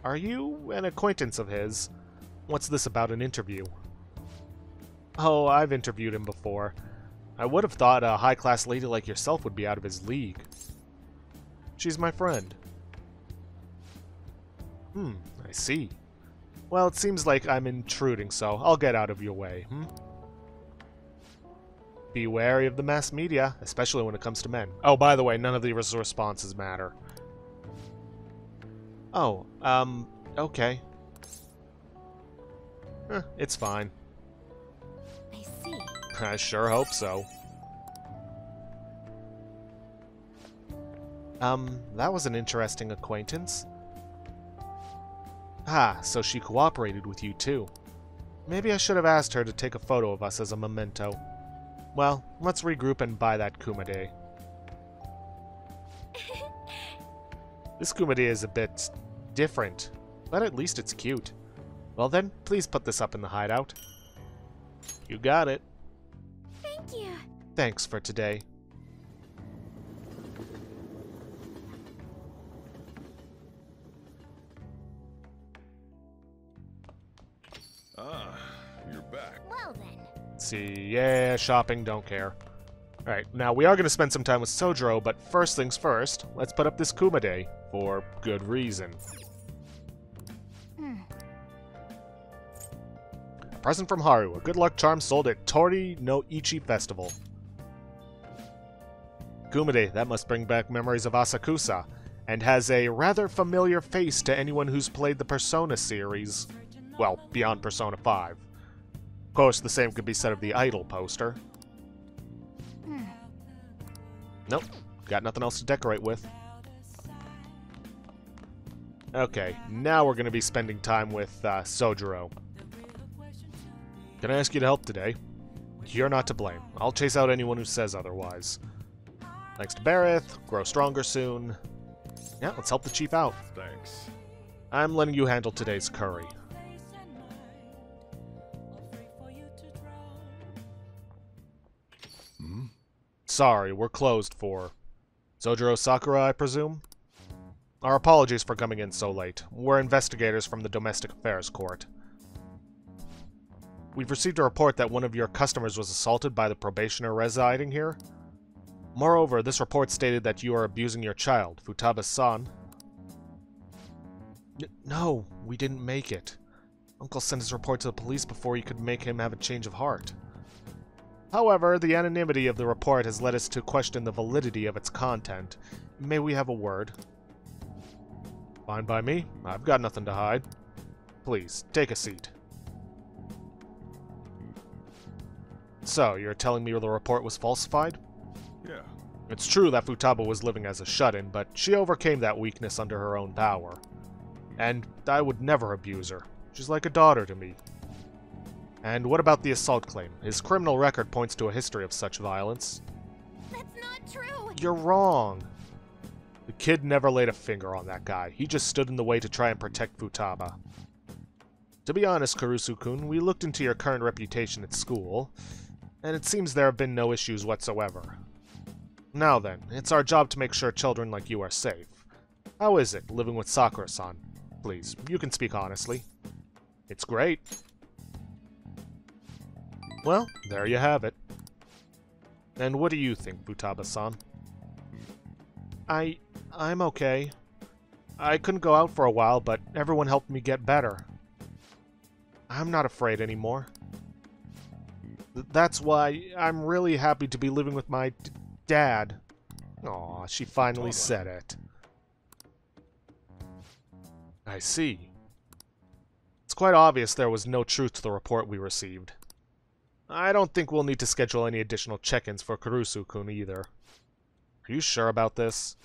[SPEAKER 1] Are you an acquaintance of his? What's this about an interview? Oh, I've interviewed him before. I would have thought a high-class lady like yourself would be out of his league. She's my friend. I see. Well, it seems like I'm intruding, so I'll get out of your way, Be wary of the mass media, especially when it comes to men. Oh, by the way, none of the responses matter. Oh, okay. It's fine.
[SPEAKER 2] I see.
[SPEAKER 1] I sure hope so. That was an interesting acquaintance. Ah, so she cooperated with you too. Maybe I should have asked her to take a photo of us as a memento. Well, let's regroup and buy that Kuma Day. This Kuma Day is a bit different, but at least it's cute. Well then, please put this up in the hideout. You got it.
[SPEAKER 2] Thank you.
[SPEAKER 1] Thanks for today.
[SPEAKER 4] Ah, you're back.
[SPEAKER 2] Well then.
[SPEAKER 1] See, yeah, shopping, don't care. Alright, now we are going to spend some time with Sojiro, but first things first, let's put up this Kuma Day, for good reason. A present from Haru, a good luck charm sold at Tori no Ichi Festival. Kuma Day, that must bring back memories of Asakusa, and has a rather familiar face to anyone who's played the Persona series. Well, beyond Persona 5. Of course, the same could be said of the Idol poster. Nope, got nothing else to decorate with. Okay, now we're going to be spending time with Sojiro. Can I ask you to help today? You're not to blame. I'll chase out anyone who says otherwise. Thanks to Bareth, grow stronger soon. Yeah, let's help the chief out.
[SPEAKER 4] Thanks.
[SPEAKER 1] I'm letting you handle today's curry. Sorry, we're closed for... Sojiro Sakura, I presume? Our apologies for coming in so late. We're investigators from the Domestic Affairs Court. We've received a report that one of your customers was assaulted by the probationer residing here. Moreover, this report stated that you are abusing your child, Futaba-san. No, we didn't make it. Uncle sent his report to the police before he could make him have a change of heart. However, the anonymity of the report has led us to question the validity of its content. May we have a word? Fine by me. I've got nothing to hide. Please, take a seat. So, you're telling me the report was falsified?
[SPEAKER 4] Yeah.
[SPEAKER 1] It's true that Futaba was living as a shut-in, but she overcame that weakness under her own power. And I would never abuse her. She's like a daughter to me. And what about the assault claim? His criminal record points to a history of such violence.
[SPEAKER 2] That's not true!
[SPEAKER 1] You're wrong. The kid never laid a finger on that guy. He just stood in the way to try and protect Futaba. To be honest, Kurusu-kun, we looked into your current reputation at school, and it seems there have been no issues whatsoever. Now then, it's our job to make sure children like you are safe. How is it, living with Sakura-san? Please, you can speak honestly. It's great. Well, there you have it. And what do you think, Futaba-san? I'm okay. I couldn't go out for a while, but everyone helped me get better. I'm not afraid anymore. That's why I'm really happy to be living with my dad. Aw, she finally said it. I see. It's quite obvious there was no truth to the report we received. I don't think we'll need to schedule any additional check-ins for Kurusu-kun either. Are you sure about this?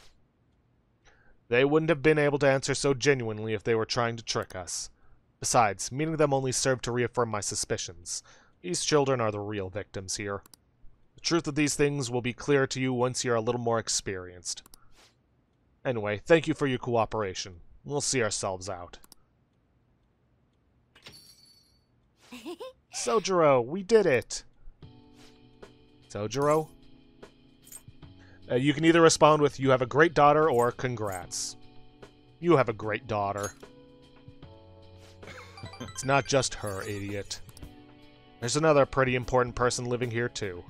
[SPEAKER 1] They wouldn't have been able to answer so genuinely if they were trying to trick us. Besides, meeting them only served to reaffirm my suspicions. These children are the real victims here. The truth of these things will be clear to you once you're a little more experienced. Anyway, thank you for your cooperation. We'll see ourselves out. Sojiro, we did it! Sojiro? You can either respond with, you have a great daughter, or congrats. You have a great daughter. It's not just her, idiot. There's another pretty important person living here, too.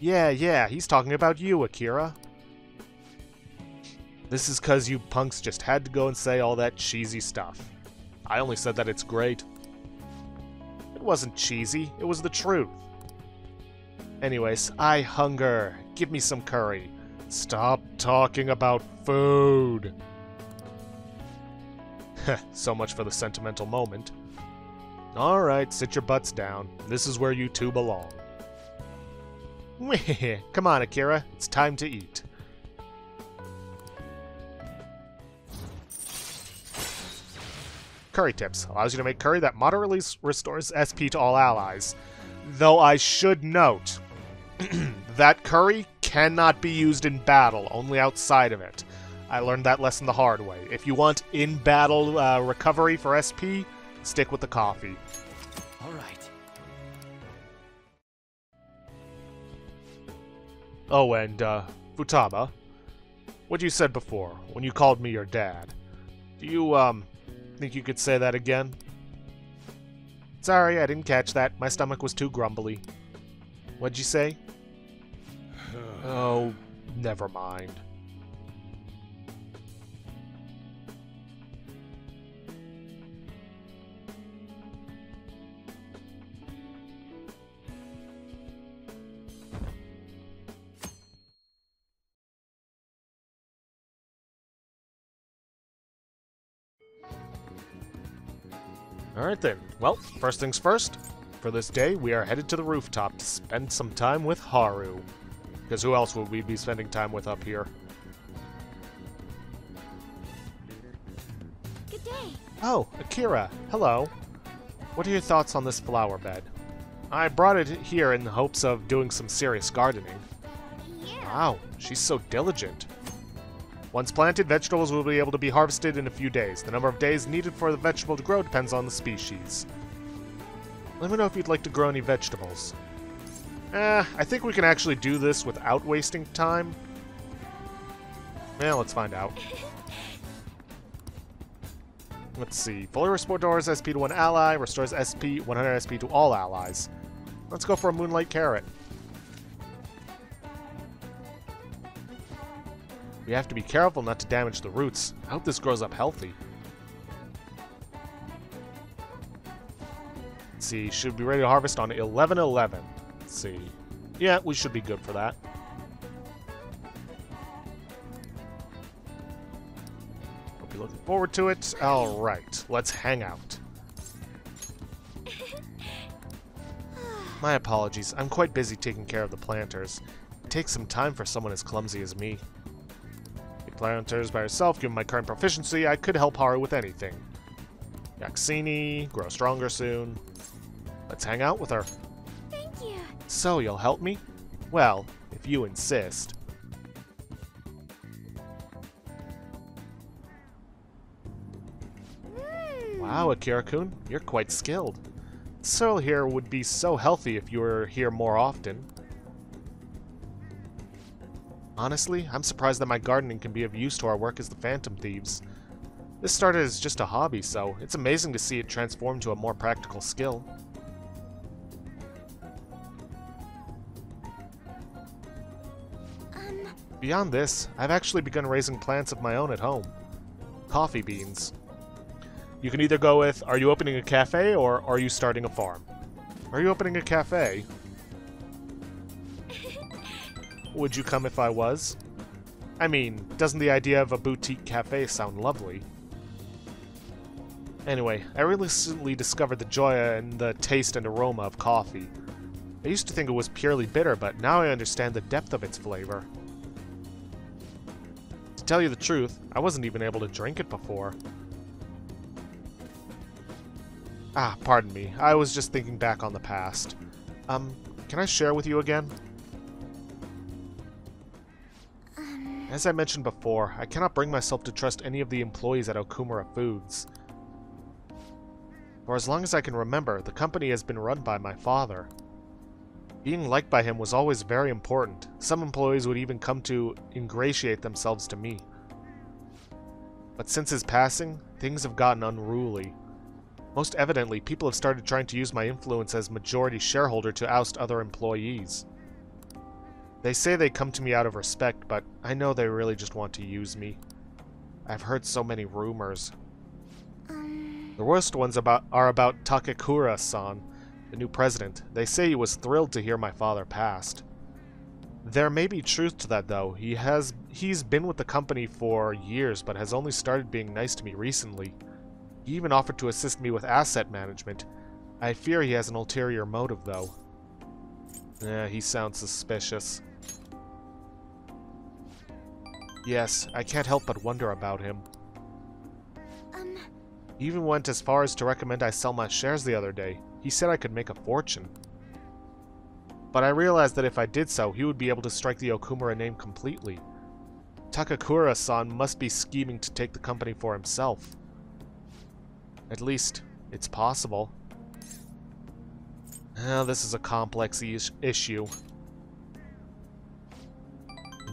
[SPEAKER 1] Yeah, he's talking about you, Akira. This is 'cause you punks just had to go and say all that cheesy stuff. I only said that it's great. It wasn't cheesy, it was the truth. Anyways, I hunger. Give me some curry. Stop talking about food. So much for the sentimental moment. Alright, sit your butts down. This is where you two belong. Come on, Akira. It's time to eat. Curry tips. Allows you to make curry that moderately restores SP to all allies. Though I should note that curry cannot be used in battle, only outside of it. I learned that lesson the hard way. If you want in-battle recovery for SP, stick with the coffee.
[SPEAKER 3] All right.
[SPEAKER 1] Oh, and, Futaba, what you said before, when you called me your dad, do you, think you could say that again? Sorry, I didn't catch that. My stomach was too grumbly. What'd you say? Oh, never mind. Alright then. Well, first things first. For this day, we are headed to the rooftop to spend some time with Haru. Because who else would we be spending time with up here?
[SPEAKER 2] Good day.
[SPEAKER 1] Oh, Akira. Hello. What are your thoughts on this flower bed? I brought it here in the hopes of doing some serious gardening.
[SPEAKER 2] Yeah.
[SPEAKER 1] Wow, she's so diligent. Once planted, vegetables will be able to be harvested in a few days. The number of days needed for the vegetable to grow depends on the species. Let me know if you'd like to grow any vegetables. I think we can actually do this without wasting time. Well, let's find out. Let's see. Fully restores SP to one ally, restores SP 100 SP to all allies. Let's go for a Moonlight Carrot. We have to be careful not to damage the roots. I hope this grows up healthy. see. Should be ready to harvest on 11/11. Let's see. Yeah, we should be good for that. Hope you're looking forward to it. Alright, let's hang out. My apologies. I'm quite busy taking care of the planters. It takes some time for someone as clumsy as me. The planters by herself, given my current proficiency, I could help Haru with anything. Yaxini, grow stronger soon. Let's hang out with her.
[SPEAKER 2] Thank you.
[SPEAKER 1] So, you'll help me? Well, if you insist. Wow, Akira-kun, you're quite skilled. Soil here would be so healthy if you were here more often. Honestly, I'm surprised that my gardening can be of use to our work as the Phantom Thieves. This started as just a hobby, so it's amazing to see it transform to a more practical skill. Beyond this, I've actually begun raising plants of my own at home. Coffee beans. You can either go with, are you opening a cafe, or are you starting a farm? Are you opening a cafe? Would you come if I was? I mean, doesn't the idea of a boutique cafe sound lovely? Anyway, I recently discovered the joy in the taste and aroma of coffee. I used to think it was purely bitter, but now I understand the depth of its flavor. To tell you the truth, I wasn't even able to drink it before. Ah, pardon me. I was just thinking back on the past. Can I share with you again? As I mentioned before, I cannot bring myself to trust any of the employees at Okumura Foods. For as long as I can remember, the company has been run by my father. Being liked by him was always very important. Some employees would even come to ingratiate themselves to me. But since his passing, things have gotten unruly. Most evidently, people have started trying to use my influence as majority shareholder to oust other employees. They say they come to me out of respect, but I know they really just want to use me. I've heard so many rumors. The worst ones are about Takakura-san, the new president. They say he was thrilled to hear my father passed. There may be truth to that, though. He's been with the company for years, but has only started being nice to me recently. He even offered to assist me with asset management. I fear he has an ulterior motive, though. He sounds suspicious. Yes, I can't help but wonder about him. He even went as far as to recommend I sell my shares the other day. He said I could make a fortune. But I realized that if I did so, he would be able to strike the Okumura name completely. Takakura-san must be scheming to take the company for himself. At least, it's possible. This is a complex issue.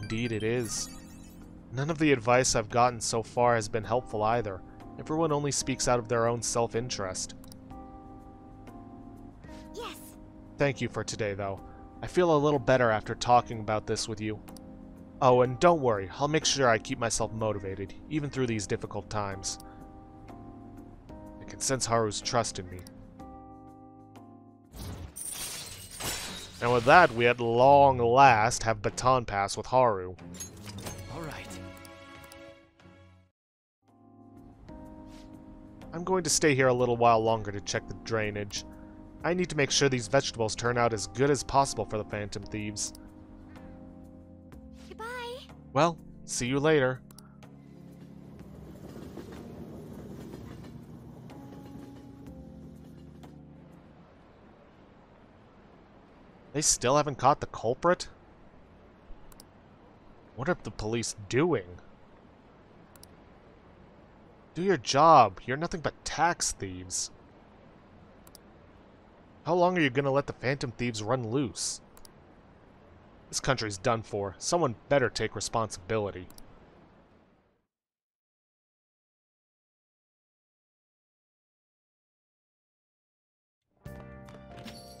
[SPEAKER 1] Indeed it is. None of the advice I've gotten so far has been helpful either. Everyone only speaks out of their own self-interest.
[SPEAKER 2] Yes.
[SPEAKER 1] Thank you for today, though. I feel a little better after talking about this with you. Oh, and don't worry, I'll make sure I keep myself motivated, even through these difficult times. I can sense Haru's trust in me. And with that, we at long last have baton pass with Haru.
[SPEAKER 3] All right.
[SPEAKER 1] I'm going to stay here a little while longer to check the drainage. I need to make sure these vegetables turn out as good as possible for the Phantom Thieves.
[SPEAKER 2] Goodbye.
[SPEAKER 1] Well, see you later. They still haven't caught the culprit? What are the police doing? Do your job. You're nothing but tax thieves. How long are you gonna let the Phantom Thieves run loose? This country's done for. Someone better take responsibility.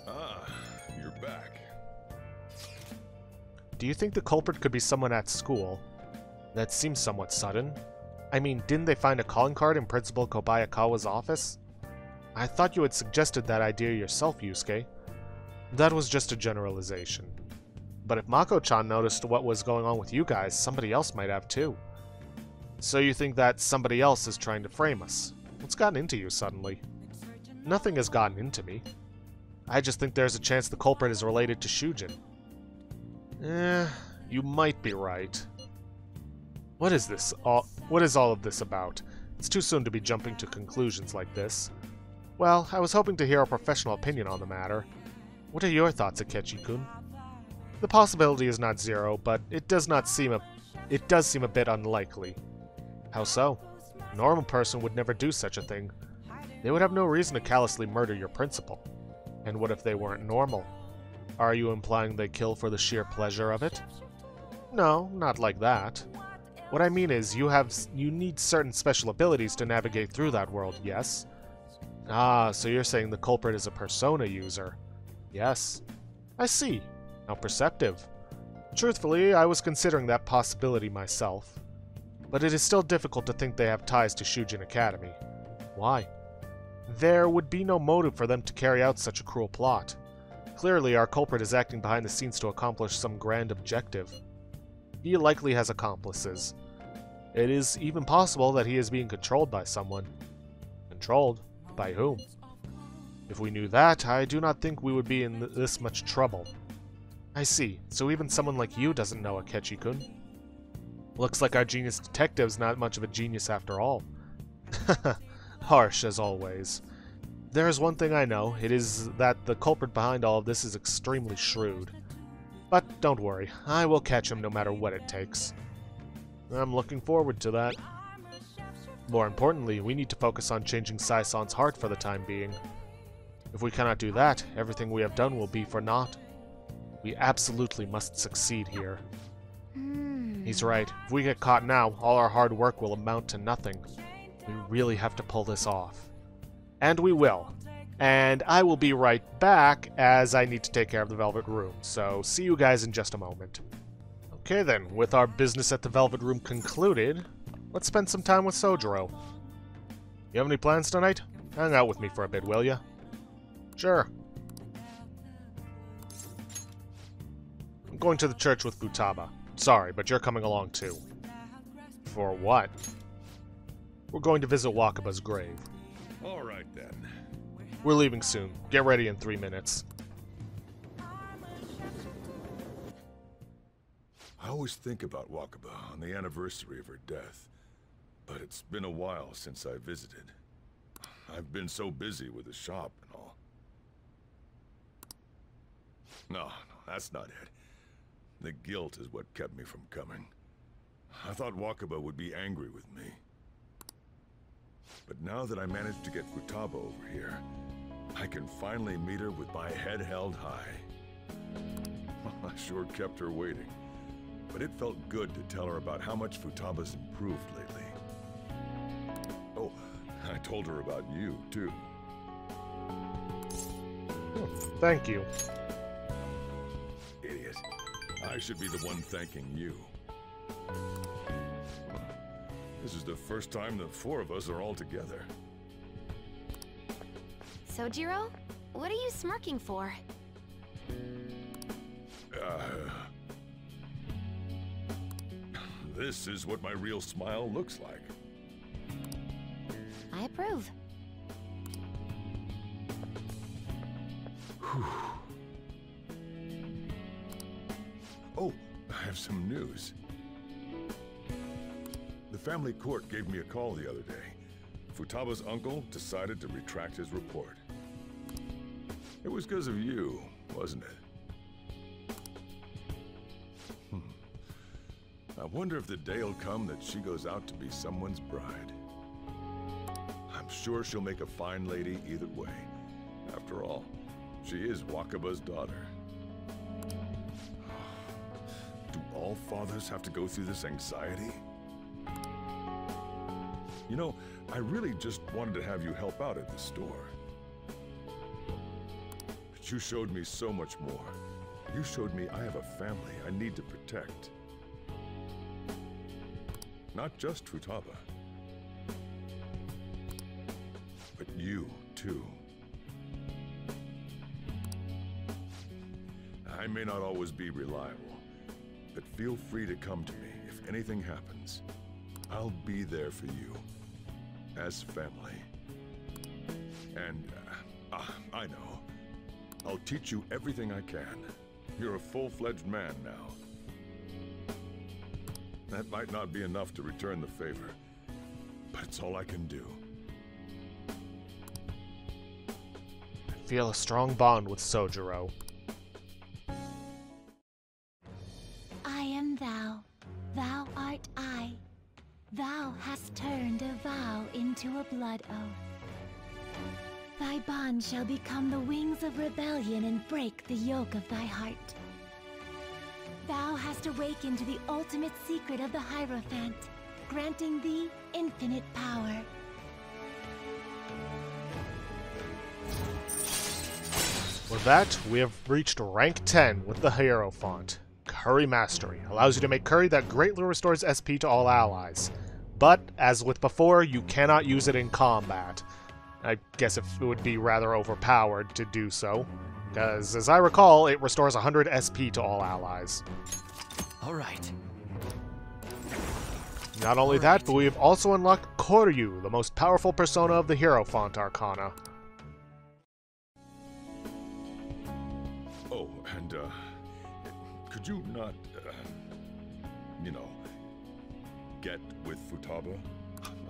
[SPEAKER 4] Ah, you're back.
[SPEAKER 1] Do you think the culprit could be someone at school? That seems somewhat sudden. I mean, didn't they find a calling card in Principal Kobayakawa's office? I thought you had suggested that idea yourself, Yusuke. That was just a generalization. But if Mako-chan noticed what was going on with you guys, somebody else might have too. So you think that somebody else is trying to frame us? What's gotten into you suddenly? Nothing has gotten into me. I just think there's a chance the culprit is related to Shujin. You might be right. What is this? What is all of this about? It's too soon to be jumping to conclusions like this. Well, I was hoping to hear a professional opinion on the matter. What are your thoughts, Akechi-kun? The possibility is not zero, but it does seem a bit unlikely. How so? A normal person would never do such a thing. They would have no reason to callously murder your principal. And what if they weren't normal? Are you implying they kill for the sheer pleasure of it? No, not like that. What I mean is, you need certain special abilities to navigate through that world, yes? Ah, so you're saying the culprit is a persona user. Yes. I see. How perceptive. Truthfully, I was considering that possibility myself. But it is still difficult to think they have ties to Shujin Academy. Why? There would be no motive for them to carry out such a cruel plot. Clearly, our culprit is acting behind the scenes to accomplish some grand objective. He likely has accomplices. It is even possible that he is being controlled by someone. Controlled? By whom? If we knew that, I do not think we would be in this much trouble. I see. So even someone like you doesn't know Akechi-kun. Looks like our genius detective's not much of a genius after all. Harsh, as always. There is one thing I know. It is that the culprit behind all of this is extremely shrewd. But don't worry. I will catch him no matter what it takes. I'm looking forward to that. More importantly, we need to focus on changing Sai-san's heart for the time being. If we cannot do that, everything we have done will be for naught. We absolutely must succeed here. He's right. If we get caught now, all our hard work will amount to nothing. We really have to pull this off. And we will. And I will be right back, as I need to take care of the Velvet Room. So, see you guys in just a moment. Okay then, with our business at the Velvet Room concluded, let's spend some time with Sojiro. You have any plans tonight? Hang out with me for a bit, will ya? Sure. I'm going to the church with Futaba. Sorry, but you're coming along too. For what? We're going to visit Wakaba's grave.
[SPEAKER 4] All right, then.
[SPEAKER 1] We're leaving soon. Get ready in 3 minutes.
[SPEAKER 4] I always think about Wakaba on the anniversary of her death, but it's been a while since I visited. I've been so busy with the shop and all. No, that's not it. The guilt is what kept me from coming. I thought Wakaba would be angry with me. But now that I managed to get Futaba over here, I can finally meet her with my head held high. I sure kept her waiting. But it felt good to tell her about how much Futaba's improved lately. Oh, I told her about you, too.
[SPEAKER 1] Thank you.
[SPEAKER 4] Idiot. I should be the one thanking you. This is the first time the four of us are all together.
[SPEAKER 2] Sojiro, what are you smirking for?
[SPEAKER 4] This is what my real smile looks like.
[SPEAKER 2] I approve.
[SPEAKER 4] Oh, I have some news. The family court gave me a call the other day. Futaba's uncle decided to retract his report. It was because of you, wasn't it? I wonder if the day will come that she goes out to be someone's bride. I'm sure she'll make a fine lady either way. After all, she is Wakaba's daughter. Do all fathers have to go through this anxiety? You know, I really just wanted to have you help out at the store. But you showed me so much more. You showed me I have a family I need to protect. Not just Futaba, but you, too. I may not always be reliable, but feel free to come to me if anything happens. I'll be there for you, as family. And, I know. I'll teach you everything I can. You're a full-fledged man now. That might not be enough to return the favor, but it's all I can do.
[SPEAKER 1] I feel a strong bond with Sojiro.
[SPEAKER 2] I am thou, thou art I. Thou hast turned a vow into a blood oath. Thy bond shall become the wings of rebellion and break the yoke of thy heart. Thou hast awakened to the ultimate secret of the Hierophant, granting thee infinite power.
[SPEAKER 1] With that, we have reached rank 10 with the Hierophant. Curry Mastery allows you to make curry that greatly restores SP to all allies. But, as with before, you cannot use it in combat. I guess it would be rather overpowered to do so, because, as I recall, it restores 100 SP to all allies.
[SPEAKER 3] Alright.
[SPEAKER 1] Not only that, but we have also unlocked Koryu, the most powerful persona of the Hierophant Arcana.
[SPEAKER 4] Oh, and, could you not, you know, get with Futaba?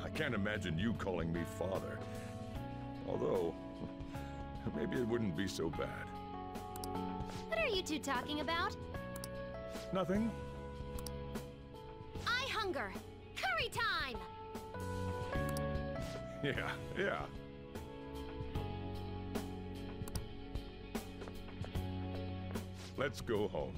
[SPEAKER 4] I can't imagine you calling me father. Although, maybe it wouldn't be so bad.
[SPEAKER 2] What are you two talking about?
[SPEAKER 4] Nothing.
[SPEAKER 2] I hunger. Curry time!
[SPEAKER 4] Yeah. Let's go home.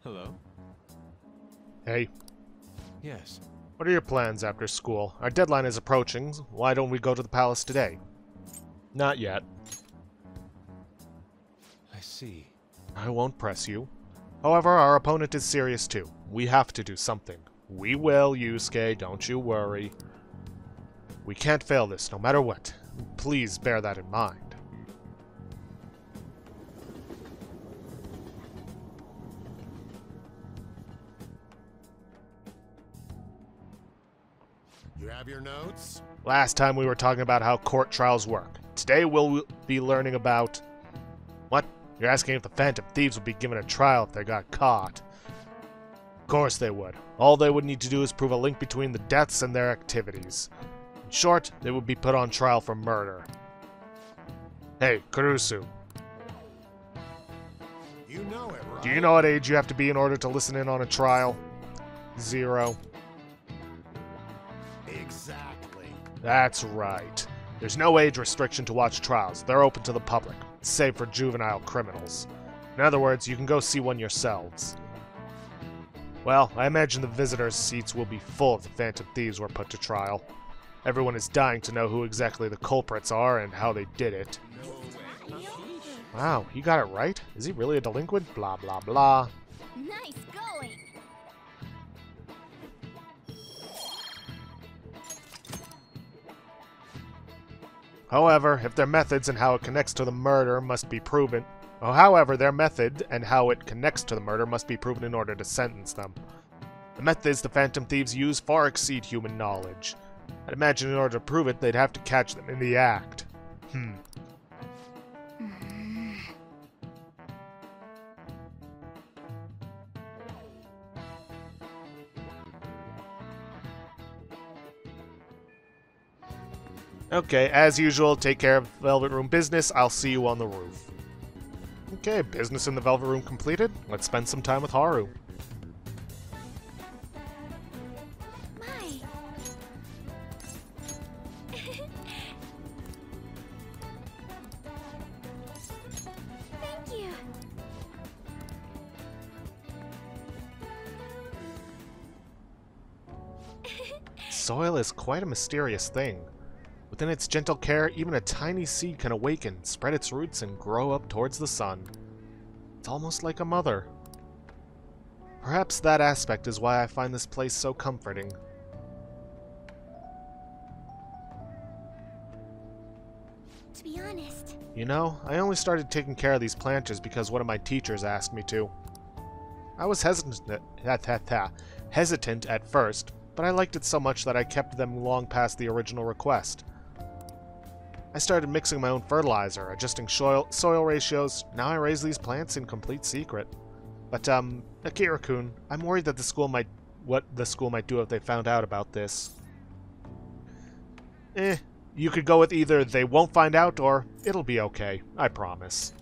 [SPEAKER 3] Hello?
[SPEAKER 1] Hey,
[SPEAKER 3] Yes.
[SPEAKER 1] what are your plans after school? Our deadline is approaching. Why don't we go to the palace today? Not yet.
[SPEAKER 3] I see.
[SPEAKER 1] I won't press you. However, our opponent is serious too. We have to do something. We will, Yusuke, don't you worry. We can't fail this, no matter what. Please bear that in mind.
[SPEAKER 5] You have your notes?
[SPEAKER 1] Last time we were talking about how court trials work. Today we'll be learning about... What? You're asking if the Phantom Thieves would be given a trial if they got caught. Of course they would. All they would need to do is prove a link between the deaths and their activities. In short, they would be put on trial for murder. Hey, Kurusu.
[SPEAKER 5] You know it, right?
[SPEAKER 1] Do you know what age you have to be in order to listen in on a trial? 0.
[SPEAKER 5] Exactly.
[SPEAKER 1] That's right. There's no age restriction to watch trials. They're open to the public, save for juvenile criminals. In other words, you can go see one yourselves. Well, I imagine the visitors' seats will be full if the Phantom Thieves were put to trial. Everyone is dying to know who exactly the culprits are and how they did it. Wow, he got it right? Is he really a delinquent? Blah, blah, blah.
[SPEAKER 2] Nice going!
[SPEAKER 1] However, if their methods and how it connects to the murder must be proven... However, their method and how it connects to the murder must be proven in order to sentence them. The methods the Phantom Thieves use far exceed human knowledge. I'd imagine in order to prove it, they'd have to catch them in the act. Okay, as usual, take care of Velvet Room business. I'll see you on the roof. Okay, business in the Velvet Room completed. Let's spend some time with Haru.
[SPEAKER 2] My. Thank you.
[SPEAKER 1] soil is quite a mysterious thing. Within its gentle care, even a tiny seed can awaken, spread its roots, and grow up towards the sun. It's almost like a mother. Perhaps that aspect is why I find this place so comforting.
[SPEAKER 2] To be honest,
[SPEAKER 1] You know, I only started taking care of these planters because one of my teachers asked me to. I was hesitant at first, but I liked it so much that I kept them long past the original request. I started mixing my own fertilizer, adjusting soil ratios. Now I raise these plants in complete secret. But, Akira-kun, I'm worried that what the school might do if they found out about this. You could go with either they won't find out or it'll be okay, I promise.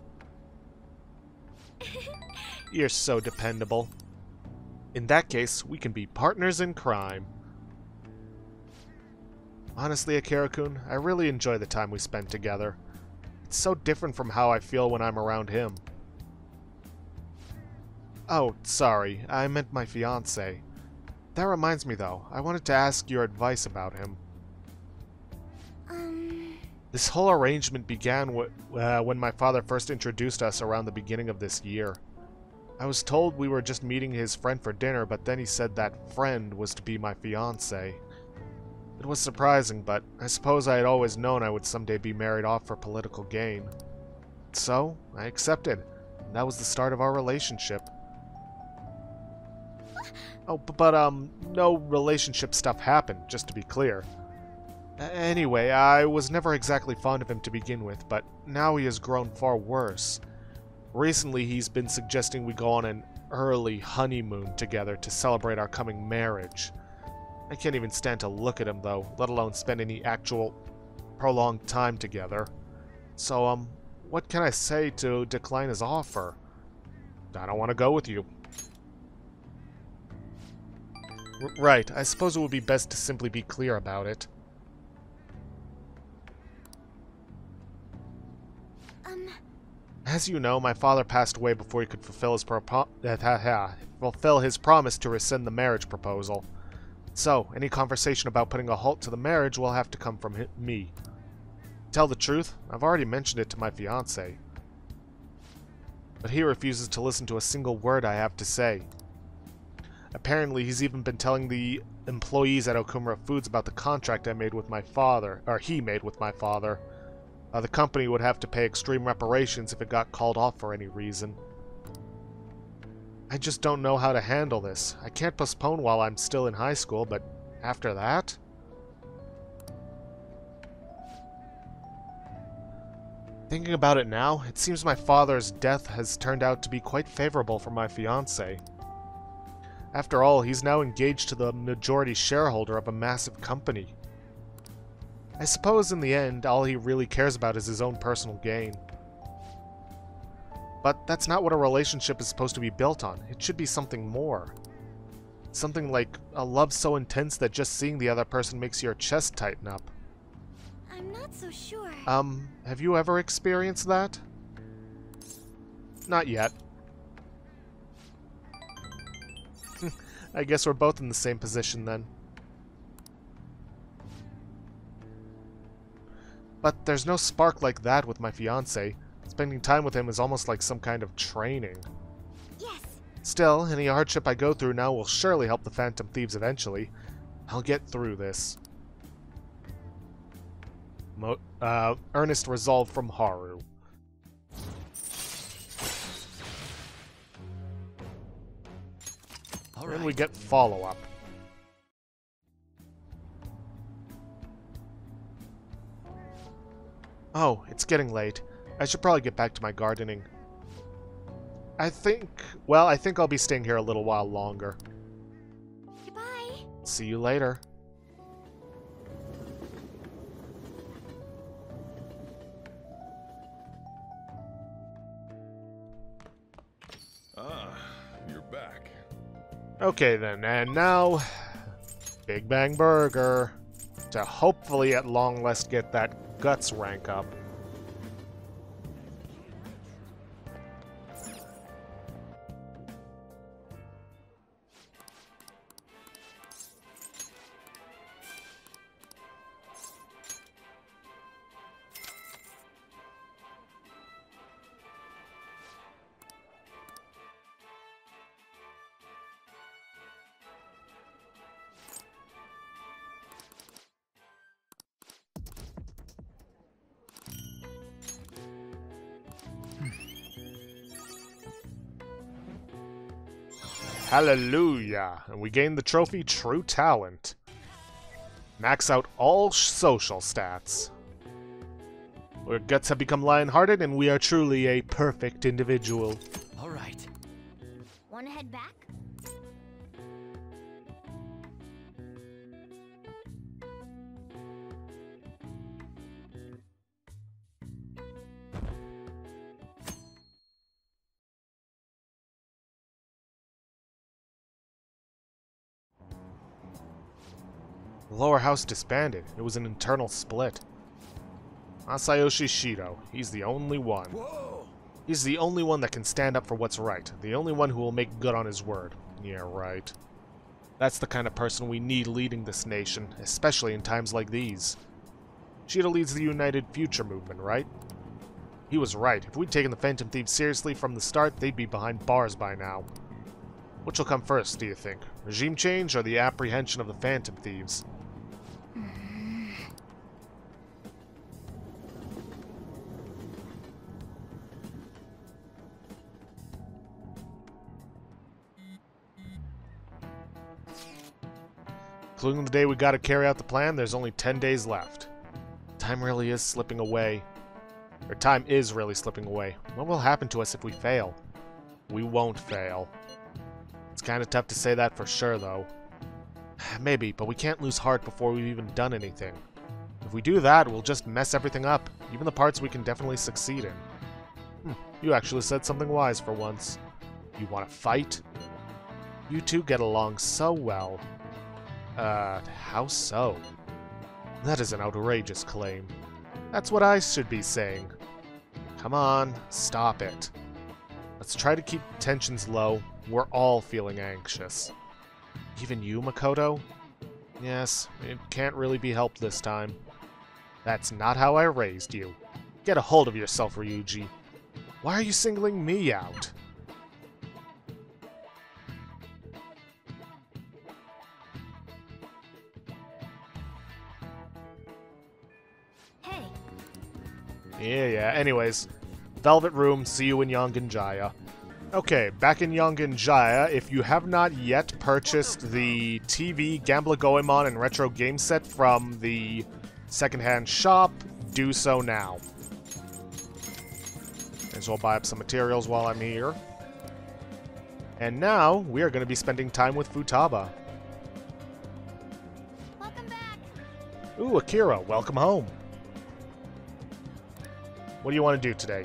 [SPEAKER 1] You're so dependable. In that case, we can be partners in crime. Honestly, Akira-kun, I really enjoy the time we spend together. It's so different from how I feel when I'm around him. Oh, sorry, I meant my fiancé. That reminds me though, I wanted to ask your advice about him. This whole arrangement began when my father first introduced us around the beginning of this year. I was told we were just meeting his friend for dinner, but then he said that friend was to be my fiancé. It was surprising, but I suppose I had always known I would someday be married off for political gain. So, I accepted, and that was the start of our relationship. Oh, but no relationship stuff happened, just to be clear. Anyway, I was never exactly fond of him to begin with, but now he has grown far worse. Recently, he's been suggesting we go on an early honeymoon together to celebrate our coming marriage. I can't even stand to look at him, though, let alone spend any actual prolonged time together. So, what can I say to decline his offer? I don't want to go with you. Right, I suppose it would be best to simply be clear about it. As you know, my father passed away before he could fulfill his promise to rescind the marriage proposal. So, any conversation about putting a halt to the marriage will have to come from me. Tell the truth, I've already mentioned it to my fiancé. But he refuses to listen to a single word I have to say. Apparently, he's even been telling the employees at Okumura Foods about the contract I made with my father, or he made with my father. The company would have to pay extreme reparations if it got called off for any reason. I just don't know how to handle this. I can't postpone while I'm still in high school, but after that? Thinking about it now, it seems my father's death has turned out to be quite favorable for my fiancé. After all, he's now engaged to the majority shareholder of a massive company. I suppose in the end, all he really cares about is his own personal gain. But that's not what a relationship is supposed to be built on. It should be something more. Something like a love so intense that just seeing the other person makes your chest tighten up.
[SPEAKER 2] I'm not so sure.
[SPEAKER 1] Have you ever experienced that? Not yet. I guess we're both in the same position then. But there's no spark like that with my fiancé. Spending time with him is almost like some kind of training.
[SPEAKER 2] Yes.
[SPEAKER 1] Still, any hardship I go through now will surely help the Phantom Thieves eventually. I'll get through this. Earnest resolve from Haru.
[SPEAKER 3] All
[SPEAKER 1] Then
[SPEAKER 3] right.
[SPEAKER 1] we get follow-up. Oh, it's getting late. I should probably get back to my gardening. I think I'll be staying here a little while longer.
[SPEAKER 2] Goodbye.
[SPEAKER 1] See you later.
[SPEAKER 4] Ah, you're back.
[SPEAKER 1] Okay then, and now Big Bang Burger to hopefully at long last get that guts rank up. Hallelujah! And we gain the trophy True Talent. Max out all social stats. Our guts have become lion-hearted, and we are truly a perfect individual.
[SPEAKER 3] All right.
[SPEAKER 2] Wanna head back?
[SPEAKER 1] The lower house disbanded. It was an internal split. Masayoshi Shido. He's the only one.
[SPEAKER 5] Whoa!
[SPEAKER 1] He's the only one that can stand up for what's right. The only one who will make good on his word. Yeah, right. That's the kind of person we need leading this nation, especially in times like these. Shido leads the United Future movement, right? He was right. If we'd taken the Phantom Thieves seriously from the start, they'd be behind bars by now. Which will come first, do you think? Regime change or the apprehension of the Phantom Thieves? Including the day we gotta carry out the plan, there's only 10 days left. Time really is slipping away. Or time is really slipping away. What will happen to us if we fail? We won't fail. It's kinda tough to say that for sure, though. Maybe, but we can't lose heart before we've even done anything. If we do that, we'll just mess everything up, even the parts we can definitely succeed in. You actually said something wise for once. You wanna fight? You two get along so well. How so? That is an outrageous claim. That's what I should be saying. Come on, stop it. Let's try to keep tensions low. We're all feeling anxious. Even you, Makoto? Yes, it can't really be helped this time. That's not how I raised you. Get a hold of yourself, Ryuji. Why are you singling me out? Yeah, anyways. Velvet Room, see you in Yongan-Jaya. Okay, back in Yongan-Jaya, if you have not yet purchased the TV, Gambler Goemon, and Retro game set from the secondhand shop, do so now. May as well buy up some materials while I'm here. And now, we are going to be spending time with Futaba.
[SPEAKER 2] Welcome back.
[SPEAKER 1] Ooh, Akira, welcome home. What do you want to do today?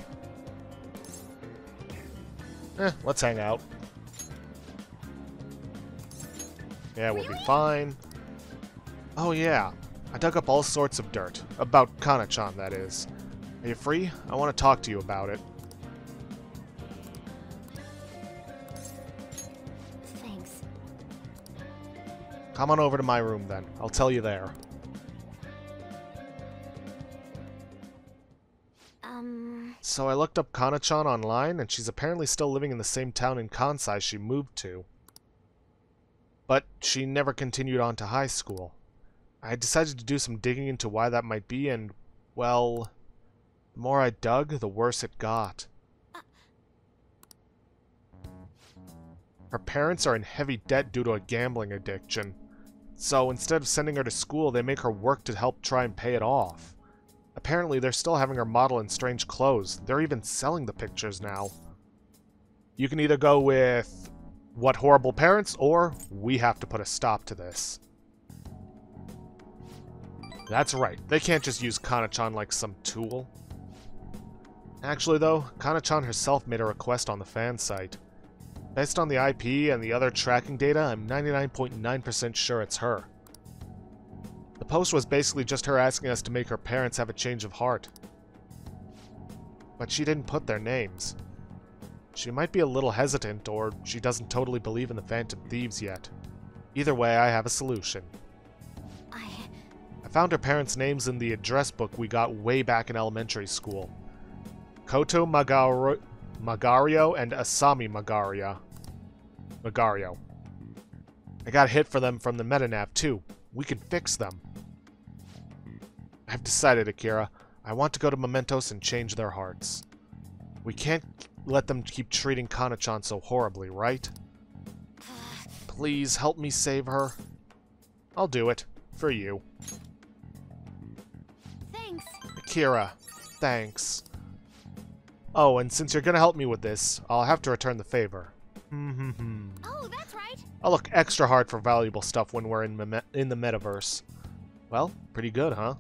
[SPEAKER 1] Let's hang out. Yeah, we'll be fine. Oh yeah, I dug up all sorts of dirt. About Kana-chan, that is. Are you free? I want to talk to you about it.
[SPEAKER 2] Thanks.
[SPEAKER 1] Come on over to my room then. I'll tell you there. So I looked up Kana-chan online, and she's apparently still living in the same town in Kansai she moved to. But she never continued on to high school. I decided to do some digging into why that might be, and, well, the more I dug, the worse it got. Her parents are in heavy debt due to a gambling addiction. So instead of sending her to school, they make her work to help try and pay it off. Apparently, they're still having her model in strange clothes. They're even selling the pictures now. You can either go with what horrible parents, or we have to put a stop to this. That's right. They can't just use Kana-chan like some tool. Actually, though, Kana-chan herself made a request on the fan site. Based on the IP and the other tracking data, I'm 99.9% sure it's her. The post was basically just her asking us to make her parents have a change of heart. But she didn't put their names. She might be a little hesitant, or she doesn't totally believe in the Phantom Thieves yet. Either way, I have a solution. I found her parents' names in the address book we got way back in elementary school. Koto Magario and Asami Magario. I got a hit for them from the metanav too. We could fix them. I've decided, Akira. I want to go to Mementos and change their hearts. We can't let them keep treating Kana-chan so horribly, right? Please help me save her. I'll do it. For you.
[SPEAKER 2] Thanks.
[SPEAKER 1] Akira, thanks. Oh, and since you're gonna help me with this, I'll have to return the favor.
[SPEAKER 2] Oh, that's right.
[SPEAKER 1] I'll look extra hard for valuable stuff when we're in the metaverse. Well, pretty good, huh?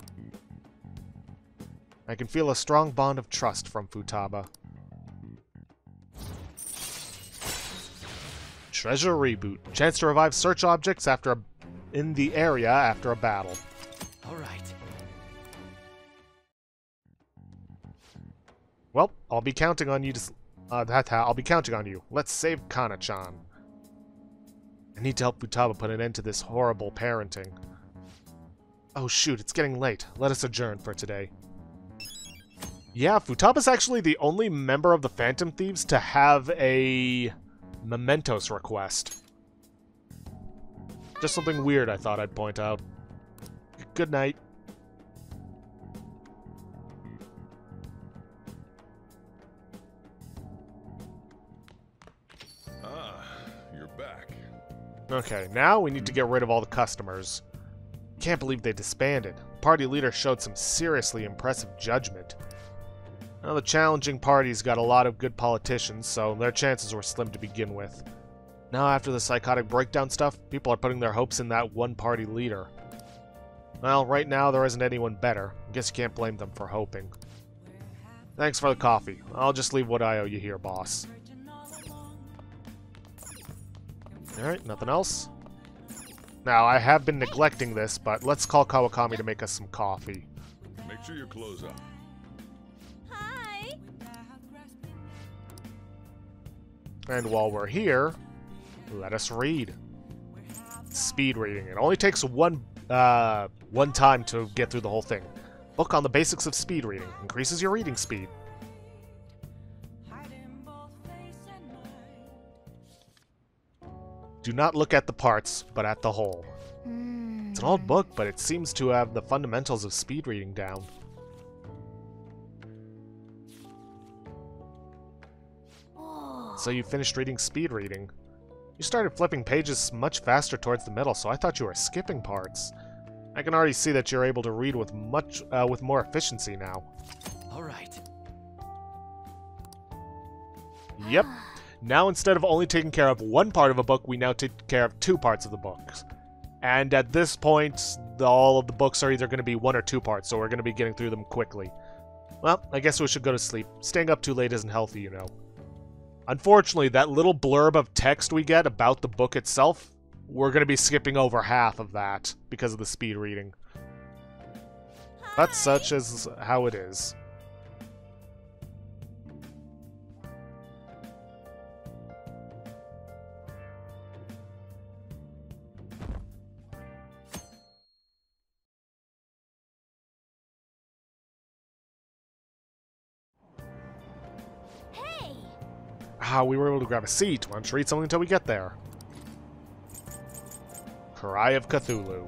[SPEAKER 1] I can feel a strong bond of trust from Futaba. Treasure Reboot. Chance to revive search objects in the area after a battle.
[SPEAKER 3] All right.
[SPEAKER 1] Well, I'll be counting on you to... I'll be counting on you. Let's save Kana-chan. I need to help Futaba put an end to this horrible parenting. Oh shoot, it's getting late. Let us adjourn for today. Yeah, Futaba's actually the only member of the Phantom Thieves to have a mementos request. Just something weird I thought I'd point out. Good night.
[SPEAKER 4] Ah, you're back.
[SPEAKER 1] Okay, now we need to get rid of all the customers. Can't believe they disbanded. Party leader showed some seriously impressive judgment. Now, the challenging parties got a lot of good politicians, so their chances were slim to begin with. Now, after the psychotic breakdown stuff, people are putting their hopes in that one party leader. Well, right now there isn't anyone better. I guess you can't blame them for hoping. Thanks for the coffee. I'll just leave what I owe you here, boss. Alright, nothing else? Now, I have been neglecting this, but let's call Kawakami to make us some coffee.
[SPEAKER 4] Make sure you close up.
[SPEAKER 2] Hi.
[SPEAKER 1] And while we're here, let us read. Speed reading. It only takes one time to get through the whole thing. Book on the basics of speed reading. Increases your reading speed. Do not look at the parts, but at the whole. It's an old book, but it seems to have the fundamentals of speed reading down. So you finished reading speed reading. You started flipping pages much faster towards the middle, so I thought you were skipping parts. I can already see that you're able to read with more efficiency now.
[SPEAKER 3] All right.
[SPEAKER 1] Yep. Now, instead of only taking care of one part of a book, we now take care of two parts of the books. And at this point, all of the books are either going to be one or two parts, so we're going to be getting through them quickly. Well, I guess we should go to sleep. Staying up too late isn't healthy, you know. Unfortunately, that little blurb of text we get about the book itself, we're going to be skipping over half of that because of the speed reading. But such is how it is. We were able to grab a seat. Why don't you read something until we get there? Cry of Cthulhu.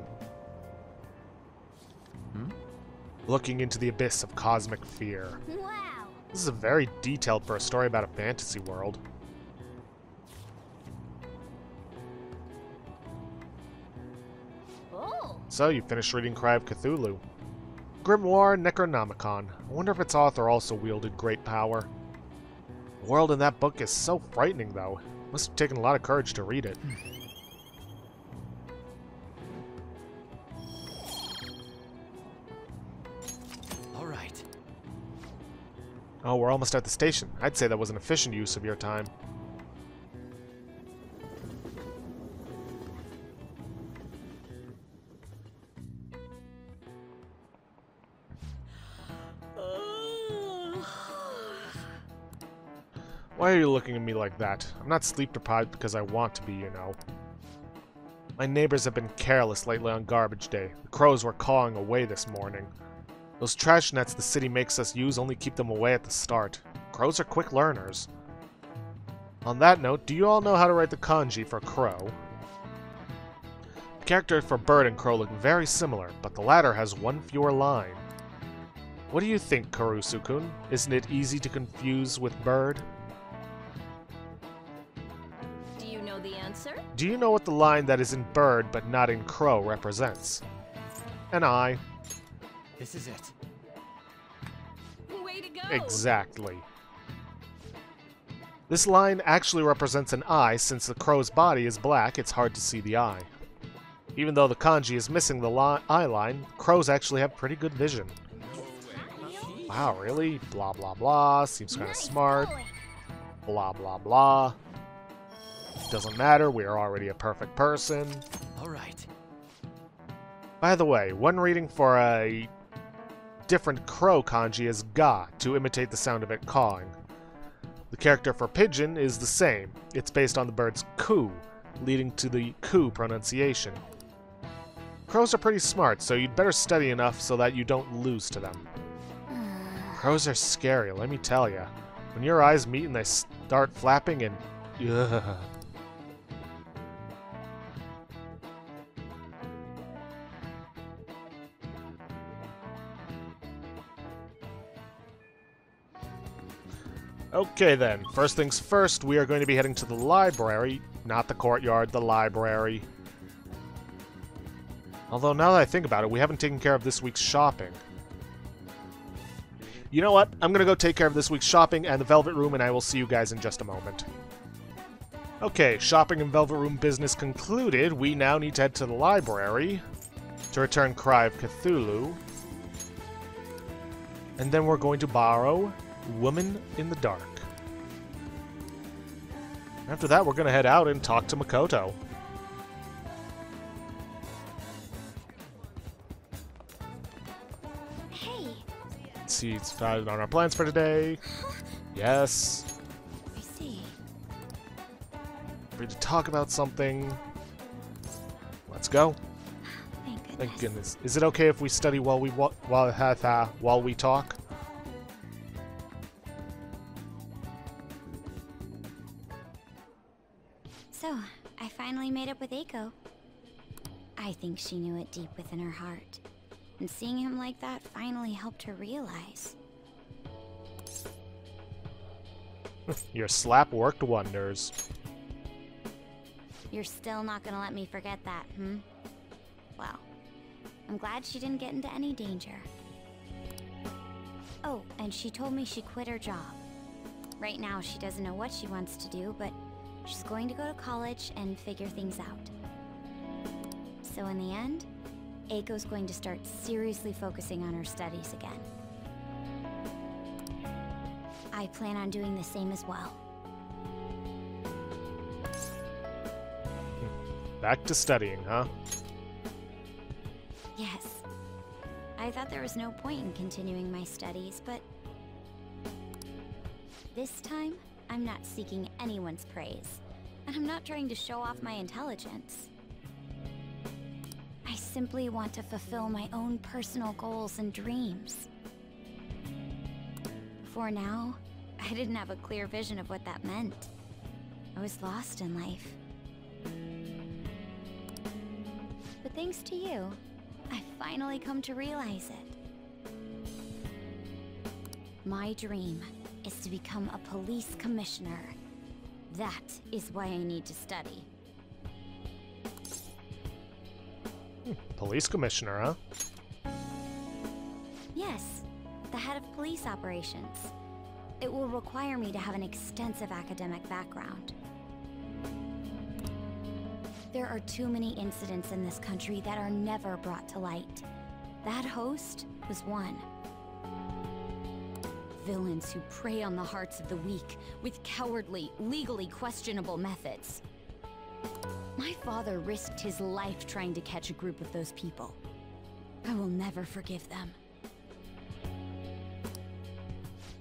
[SPEAKER 1] Looking into the abyss of cosmic fear.
[SPEAKER 2] Wow.
[SPEAKER 1] This is very detailed for a story about a fantasy world.
[SPEAKER 2] Oh.
[SPEAKER 1] So, you finished reading Cry of Cthulhu. Grimoire Necronomicon. I wonder if its author also wielded great power. The world in that book is so frightening, though. Must have taken a lot of courage to read it.
[SPEAKER 3] All right.
[SPEAKER 1] Oh, we're almost at the station. I'd say that was an efficient use of your time. Why are you looking at me like that? I'm not sleep deprived because I want to be, you know. My neighbors have been careless lately on garbage day. The crows were cawing away this morning. Those trash nets the city makes us use only keep them away at the start. Crows are quick learners. On that note, do you all know how to write the kanji for crow? The characters for bird and crow look very similar, but the latter has one fewer line. What do you think, Karusu-kun? Isn't it easy to confuse with bird?
[SPEAKER 2] Do you know the answer?
[SPEAKER 1] do you know what the line that is in bird but not in crow represents? An eye.
[SPEAKER 3] This is it.
[SPEAKER 2] Way to go!
[SPEAKER 1] Exactly. This line actually represents an eye. Since the crow's body is black, it's hard to see the eye. Even though the kanji is missing the eye line, crows actually have pretty good vision. Wow, really? Blah blah blah, seems kinda smart. Blah blah blah. Doesn't matter, we are already a perfect person.
[SPEAKER 3] Alright.
[SPEAKER 1] By the way, one reading for a different crow kanji is ga, to imitate the sound of it cawing. The character for pigeon is the same. It's based on the bird's coo, leading to the coo pronunciation. Crows are pretty smart, so you'd better study enough so that you don't lose to them. Crows are scary, let me tell ya. When your eyes meet and they start flapping and... ugh. Okay then, first things first, we are going to be heading to the library. Not the courtyard, the library. Although now that I think about it, we haven't taken care of this week's shopping. You know what? I'm gonna go take care of this week's shopping and the Velvet Room, and I will see you guys in just a moment. Okay, shopping and Velvet Room business concluded. We now need to head to the library to return Cry of Cthulhu. And then we're going to borrow Woman in the Dark. After that, we're going to head out and talk to Makoto.
[SPEAKER 2] Hey,
[SPEAKER 1] Let's see, it's decided on our plans for today. Yes.
[SPEAKER 2] I see.
[SPEAKER 1] Ready to talk about something. Let's go.
[SPEAKER 2] Thank goodness.
[SPEAKER 1] Thank goodness. Is it okay if we study while we while we talk?
[SPEAKER 2] So, I finally made up with Eiko. I think she knew it deep within her heart. And seeing him like that finally helped her realize.
[SPEAKER 1] Your slap worked wonders.
[SPEAKER 2] You're still not gonna let me forget that, hmm? Well, I'm glad she didn't get into any danger. Oh, and she told me she quit her job. Right now, she doesn't know what she wants to do, but she's going to go to college and figure things out. So in the end, Eiko's going to start seriously focusing on her studies again. I plan on doing the same as well.
[SPEAKER 1] Back to studying, huh?
[SPEAKER 2] Yes. I thought there was no point in continuing my studies, but this time, I'm not seeking anyone's praise, and I'm not trying to show off my intelligence. I simply want to fulfill my own personal goals and dreams. For now, I didn't have a clear vision of what that meant. I was lost in life. But thanks to you, I finally come to realize it. My dream is to become a police commissioner. That is why I need to study.
[SPEAKER 1] Police commissioner, huh?
[SPEAKER 2] Yes, the head of police operations. It will require me to have an extensive academic background. There are too many incidents in this country that are never brought to light. That host was one. Villains who prey on the hearts of the weak with cowardly, legally questionable methods. My father risked his life trying to catch a group of those people. I will never forgive them.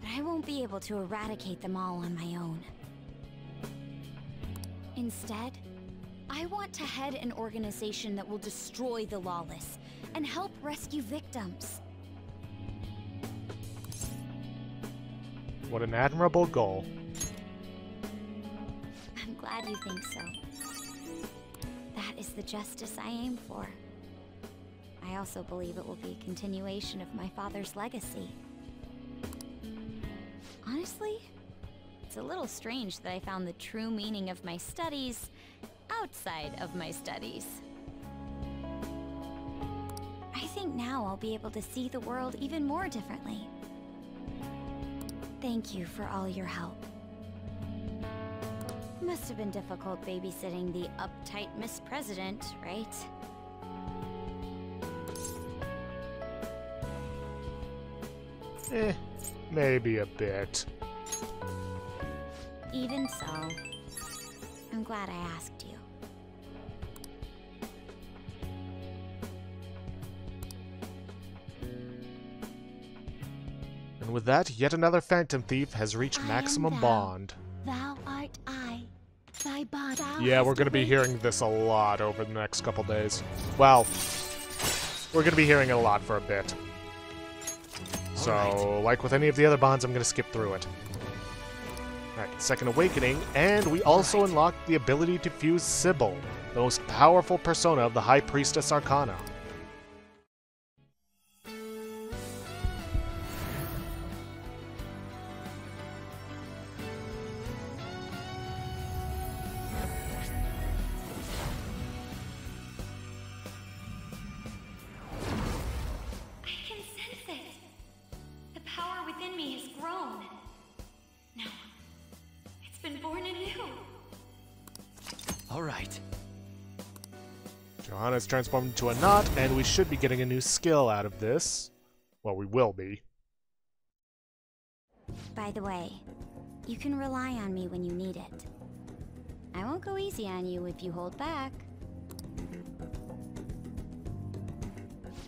[SPEAKER 2] But I won't be able to eradicate them all on my own. Instead, I want to head an organization that will destroy the lawless and help rescue victims.
[SPEAKER 1] What an admirable goal.
[SPEAKER 2] I'm glad you think so. That is the justice I aim for. I also believe it will be a continuation of my father's legacy. Honestly, it's a little strange that I found the true meaning of my studies outside of my studies. I think now I'll be able to see the world even more differently. Thank you for all your help. Must have been difficult babysitting the uptight Miss President, right?
[SPEAKER 1] Maybe a bit.
[SPEAKER 2] Even so, I'm glad I asked you.
[SPEAKER 1] And with that, yet another Phantom Thief has reached maximum bond.
[SPEAKER 2] Thou art I. Thy bond.
[SPEAKER 1] Yeah, we're gonna be hearing this a lot over the next couple days. Well, we're gonna be hearing it a lot for a bit. So, like with any of the other bonds, I'm gonna skip through it. Alright, Second Awakening, and we also unlocked the ability to fuse Sybil, the most powerful persona of the High Priestess Arcana.
[SPEAKER 3] Alright.
[SPEAKER 1] Johanna's transformed into a knot, and we should be getting a new skill out of this. Well, we will be.
[SPEAKER 2] By the way, you can rely on me when you need it. I won't go easy on you if you hold back.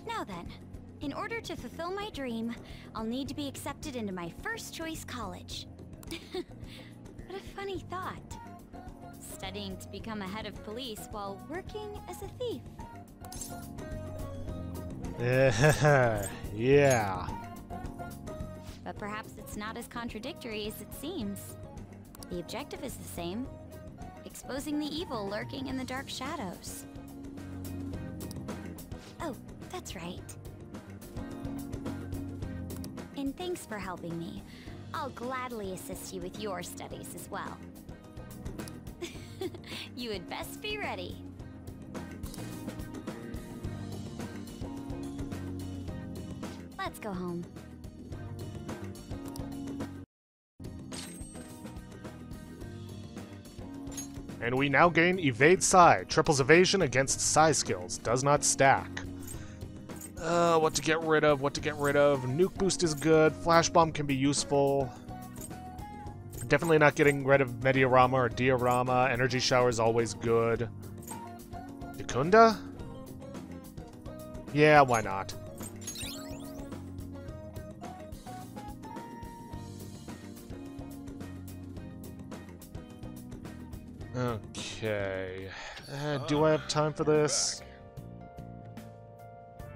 [SPEAKER 2] Now then, in order to fulfill my dream, I'll need to be accepted into my first choice college. What a funny thought. Studying to become a head of police while working as a thief.
[SPEAKER 1] Yeah.
[SPEAKER 2] But perhaps it's not as contradictory as it seems. The objective is the same. Exposing the evil lurking in the dark shadows. Oh, that's right. And thanks for helping me. I'll gladly assist you with your studies as well. You had best be ready. Let's go home.
[SPEAKER 1] And we now gain Evade Psi. Triples evasion against Psi skills. Does not stack. What to get rid of, what to get rid of. Nuke boost is good. Flash bomb can be useful. Definitely not getting rid of Mediorama or Diorama. Energy shower is always good. Yakunda? Yeah, why not? Okay. Do I have time for this?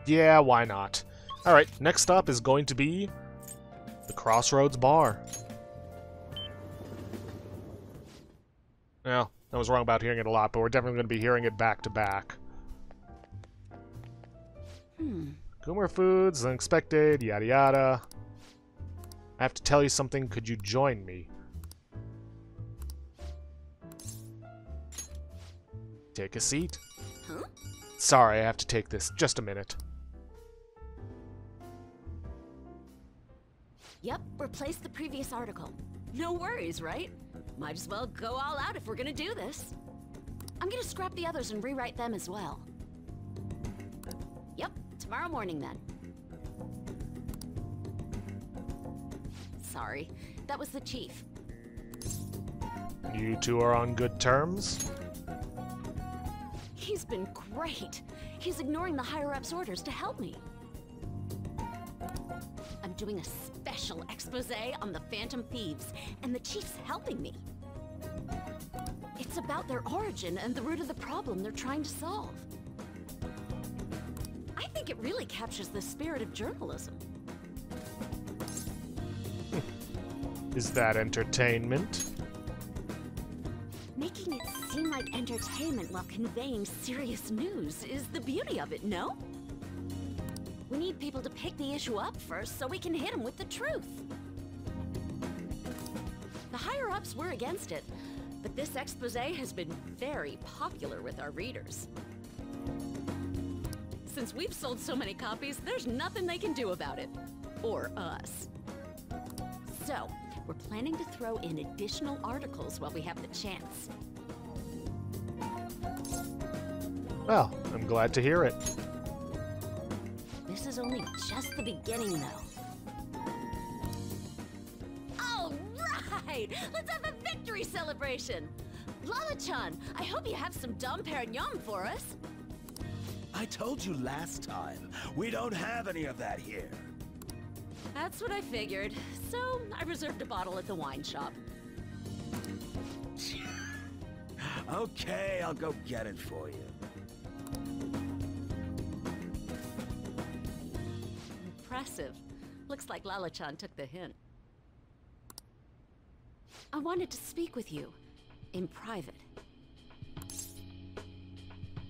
[SPEAKER 1] Yeah, why not? Alright, next stop is going to be the Crossroads Bar. Well, I was wrong about hearing it a lot, but we're definitely going to be hearing it back to back. Goomer foods, unexpected, yada yada. I have to tell you something, could you join me? Take a seat.
[SPEAKER 2] Huh?
[SPEAKER 1] Sorry, I have to take this. Just a minute.
[SPEAKER 6] Yep, replace the previous article. No worries, right? Might as well go all out if we're gonna do this. I'm gonna scrap the others and rewrite them as well. Yep, tomorrow morning then. Sorry, that was the chief.
[SPEAKER 1] You two are on good terms?
[SPEAKER 6] He's been great. He's ignoring the higher-ups' orders to help me. I'm doing a special expose on the Phantom Thieves, and the chief's helping me. It's about their origin and the root of the problem they're trying to solve. I think it really captures the spirit of journalism.
[SPEAKER 1] Is that entertainment?
[SPEAKER 6] Making it seem like entertainment while conveying serious news is the beauty of it, no? We need people to pick the issue up first so we can hit them with the truth. The higher-ups were against it, but this expose has been very popular with our readers. Since we've sold so many copies, there's nothing they can do about it. Or us. So, we're planning to throw in additional articles while we have the chance.
[SPEAKER 1] Well, I'm glad to hear it.
[SPEAKER 6] This is only just the beginning, though. All right! Let's have a victory celebration! Lala-chan, I hope you have some Dom Perignon for us.
[SPEAKER 7] I told you last time, we don't have any of that here.
[SPEAKER 6] That's what I figured, so I reserved a bottle at the wine shop.
[SPEAKER 7] Okay, I'll go get it for you.
[SPEAKER 6] Impressive. Looks like Lala-chan took the hint. I wanted to speak with you. In private.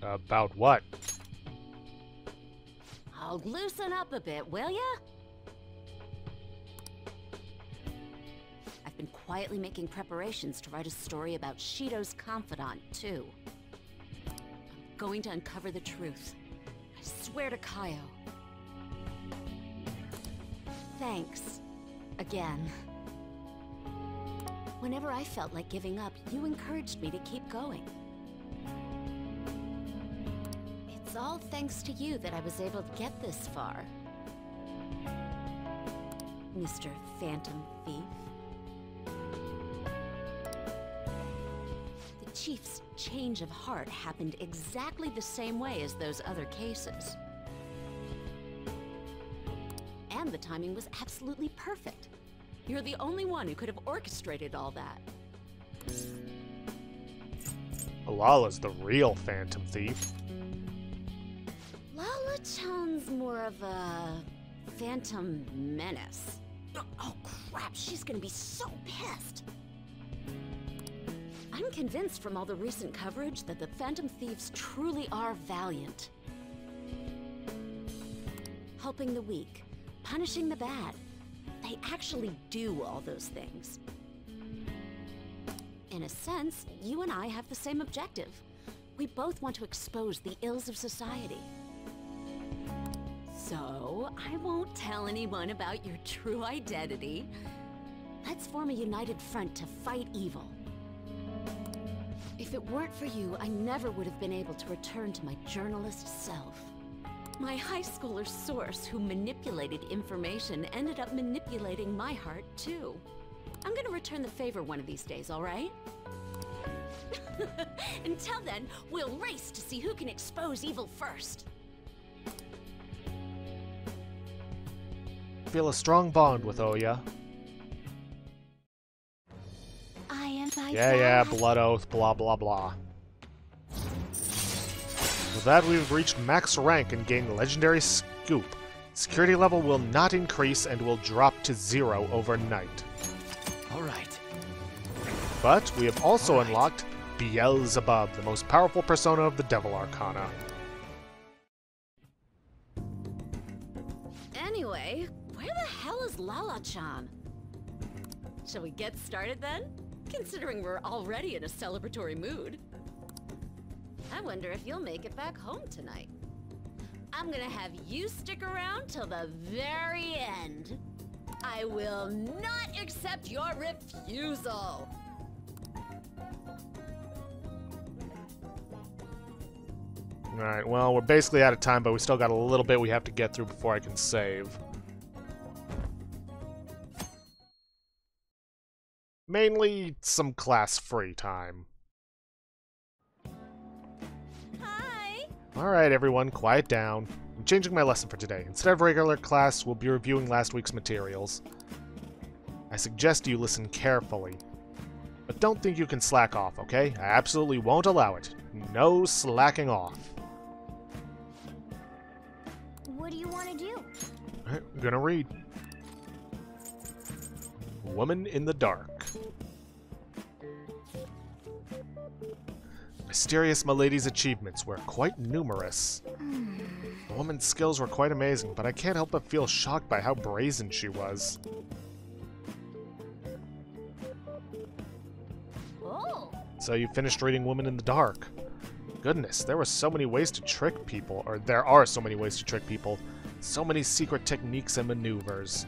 [SPEAKER 1] About what?
[SPEAKER 6] Oh, loosen up a bit, will ya? I've been quietly making preparations to write a story about Shido's confidant, too. I'm going to uncover the truth. I swear to Kaio. Thanks. Again. Whenever I felt like giving up, you encouraged me to keep going. It's all thanks to you that I was able to get this far. Mr. Phantom Thief. The Chief's change of heart happened exactly the same way as those other cases. And the timing was absolutely perfect. You're the only one who could have orchestrated all that.
[SPEAKER 1] Lala's the real Phantom Thief.
[SPEAKER 6] Lala-chan's more of a phantom menace. Oh crap, she's gonna be so pissed! I'm convinced from all the recent coverage that the Phantom Thieves truly are valiant. Helping the weak, punishing the bad. They actually do all those things. In a sense, you and I have the same objective. We both want to expose the ills of society. So, I won't tell anyone about your true identity. Let's form a united front to fight evil. If it weren't for you, I never would have been able to return to my journalist self. My high schooler source who manipulated information ended up manipulating my heart, too. I'm gonna return the favor one of these days, all right? Until then, we'll race to see who can expose evil first.
[SPEAKER 1] Feel a strong bond with Oya.
[SPEAKER 2] I am thy
[SPEAKER 1] Yeah,
[SPEAKER 2] God.
[SPEAKER 1] blood oath, blah blah blah. With that, we've reached max rank and gained legendary scoop. Security level will not increase and will drop to 0 overnight.
[SPEAKER 3] All right.
[SPEAKER 1] But we have also unlocked Beelzebub, the most powerful persona of the Devil Arcana.
[SPEAKER 6] Anyway, where the hell is Lala-chan? Shall we get started then? Considering we're already in a celebratory mood. I wonder if you'll make it back home tonight. I'm gonna have you stick around till the very end. I will not accept your refusal.
[SPEAKER 1] Alright, well, we're basically out of time, but we still got a little bit we have to get through before I can save. Mainly some class-free time.
[SPEAKER 6] Hi!
[SPEAKER 1] Alright, everyone, quiet down. I'm changing my lesson for today. Instead of regular class, we'll be reviewing last week's materials. I suggest you listen carefully. But don't think you can slack off, okay? I absolutely won't allow it. No slacking off.
[SPEAKER 2] What do you want to do?
[SPEAKER 1] Alright, I'm gonna read. Woman in the Dark. Mysterious Milady's achievements were quite numerous. The woman's skills were quite amazing, but I can't help but feel shocked by how brazen she was.
[SPEAKER 6] Oh,
[SPEAKER 1] So you finished reading Women in the Dark. Goodness, there were so many ways to trick people, or there are so many ways to trick people. So many secret techniques and maneuvers.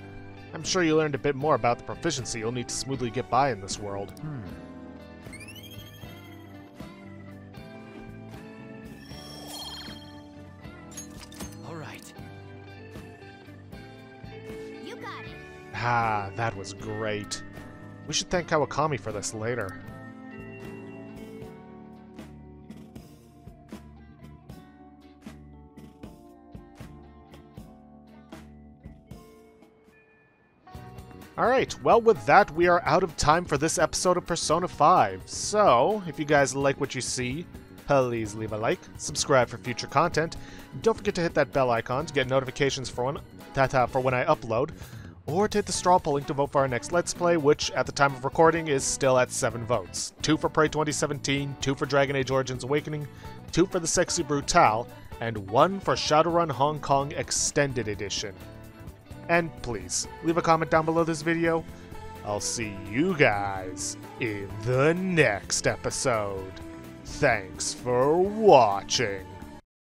[SPEAKER 1] I'm sure you learned a bit more about the proficiency you'll need to smoothly get by in this world.
[SPEAKER 3] All right.
[SPEAKER 2] You got it.
[SPEAKER 1] Ah, that was great. We should thank Kawakami for this later. Alright, well with that we are out of time for this episode of Persona 5. So, if you guys like what you see, please leave a like, subscribe for future content, and don't forget to hit that bell icon to get notifications for when I upload, or to hit the straw poll link to vote for our next Let's Play, which at the time of recording is still at 7 votes. 2 for Prey 2017, 2 for Dragon Age Origins Awakening, 2 for the Sexy Brutale, and 1 for Shadowrun Hong Kong Extended Edition. And please, leave a comment down below this video. I'll see you guys in the next episode. Thanks for watching.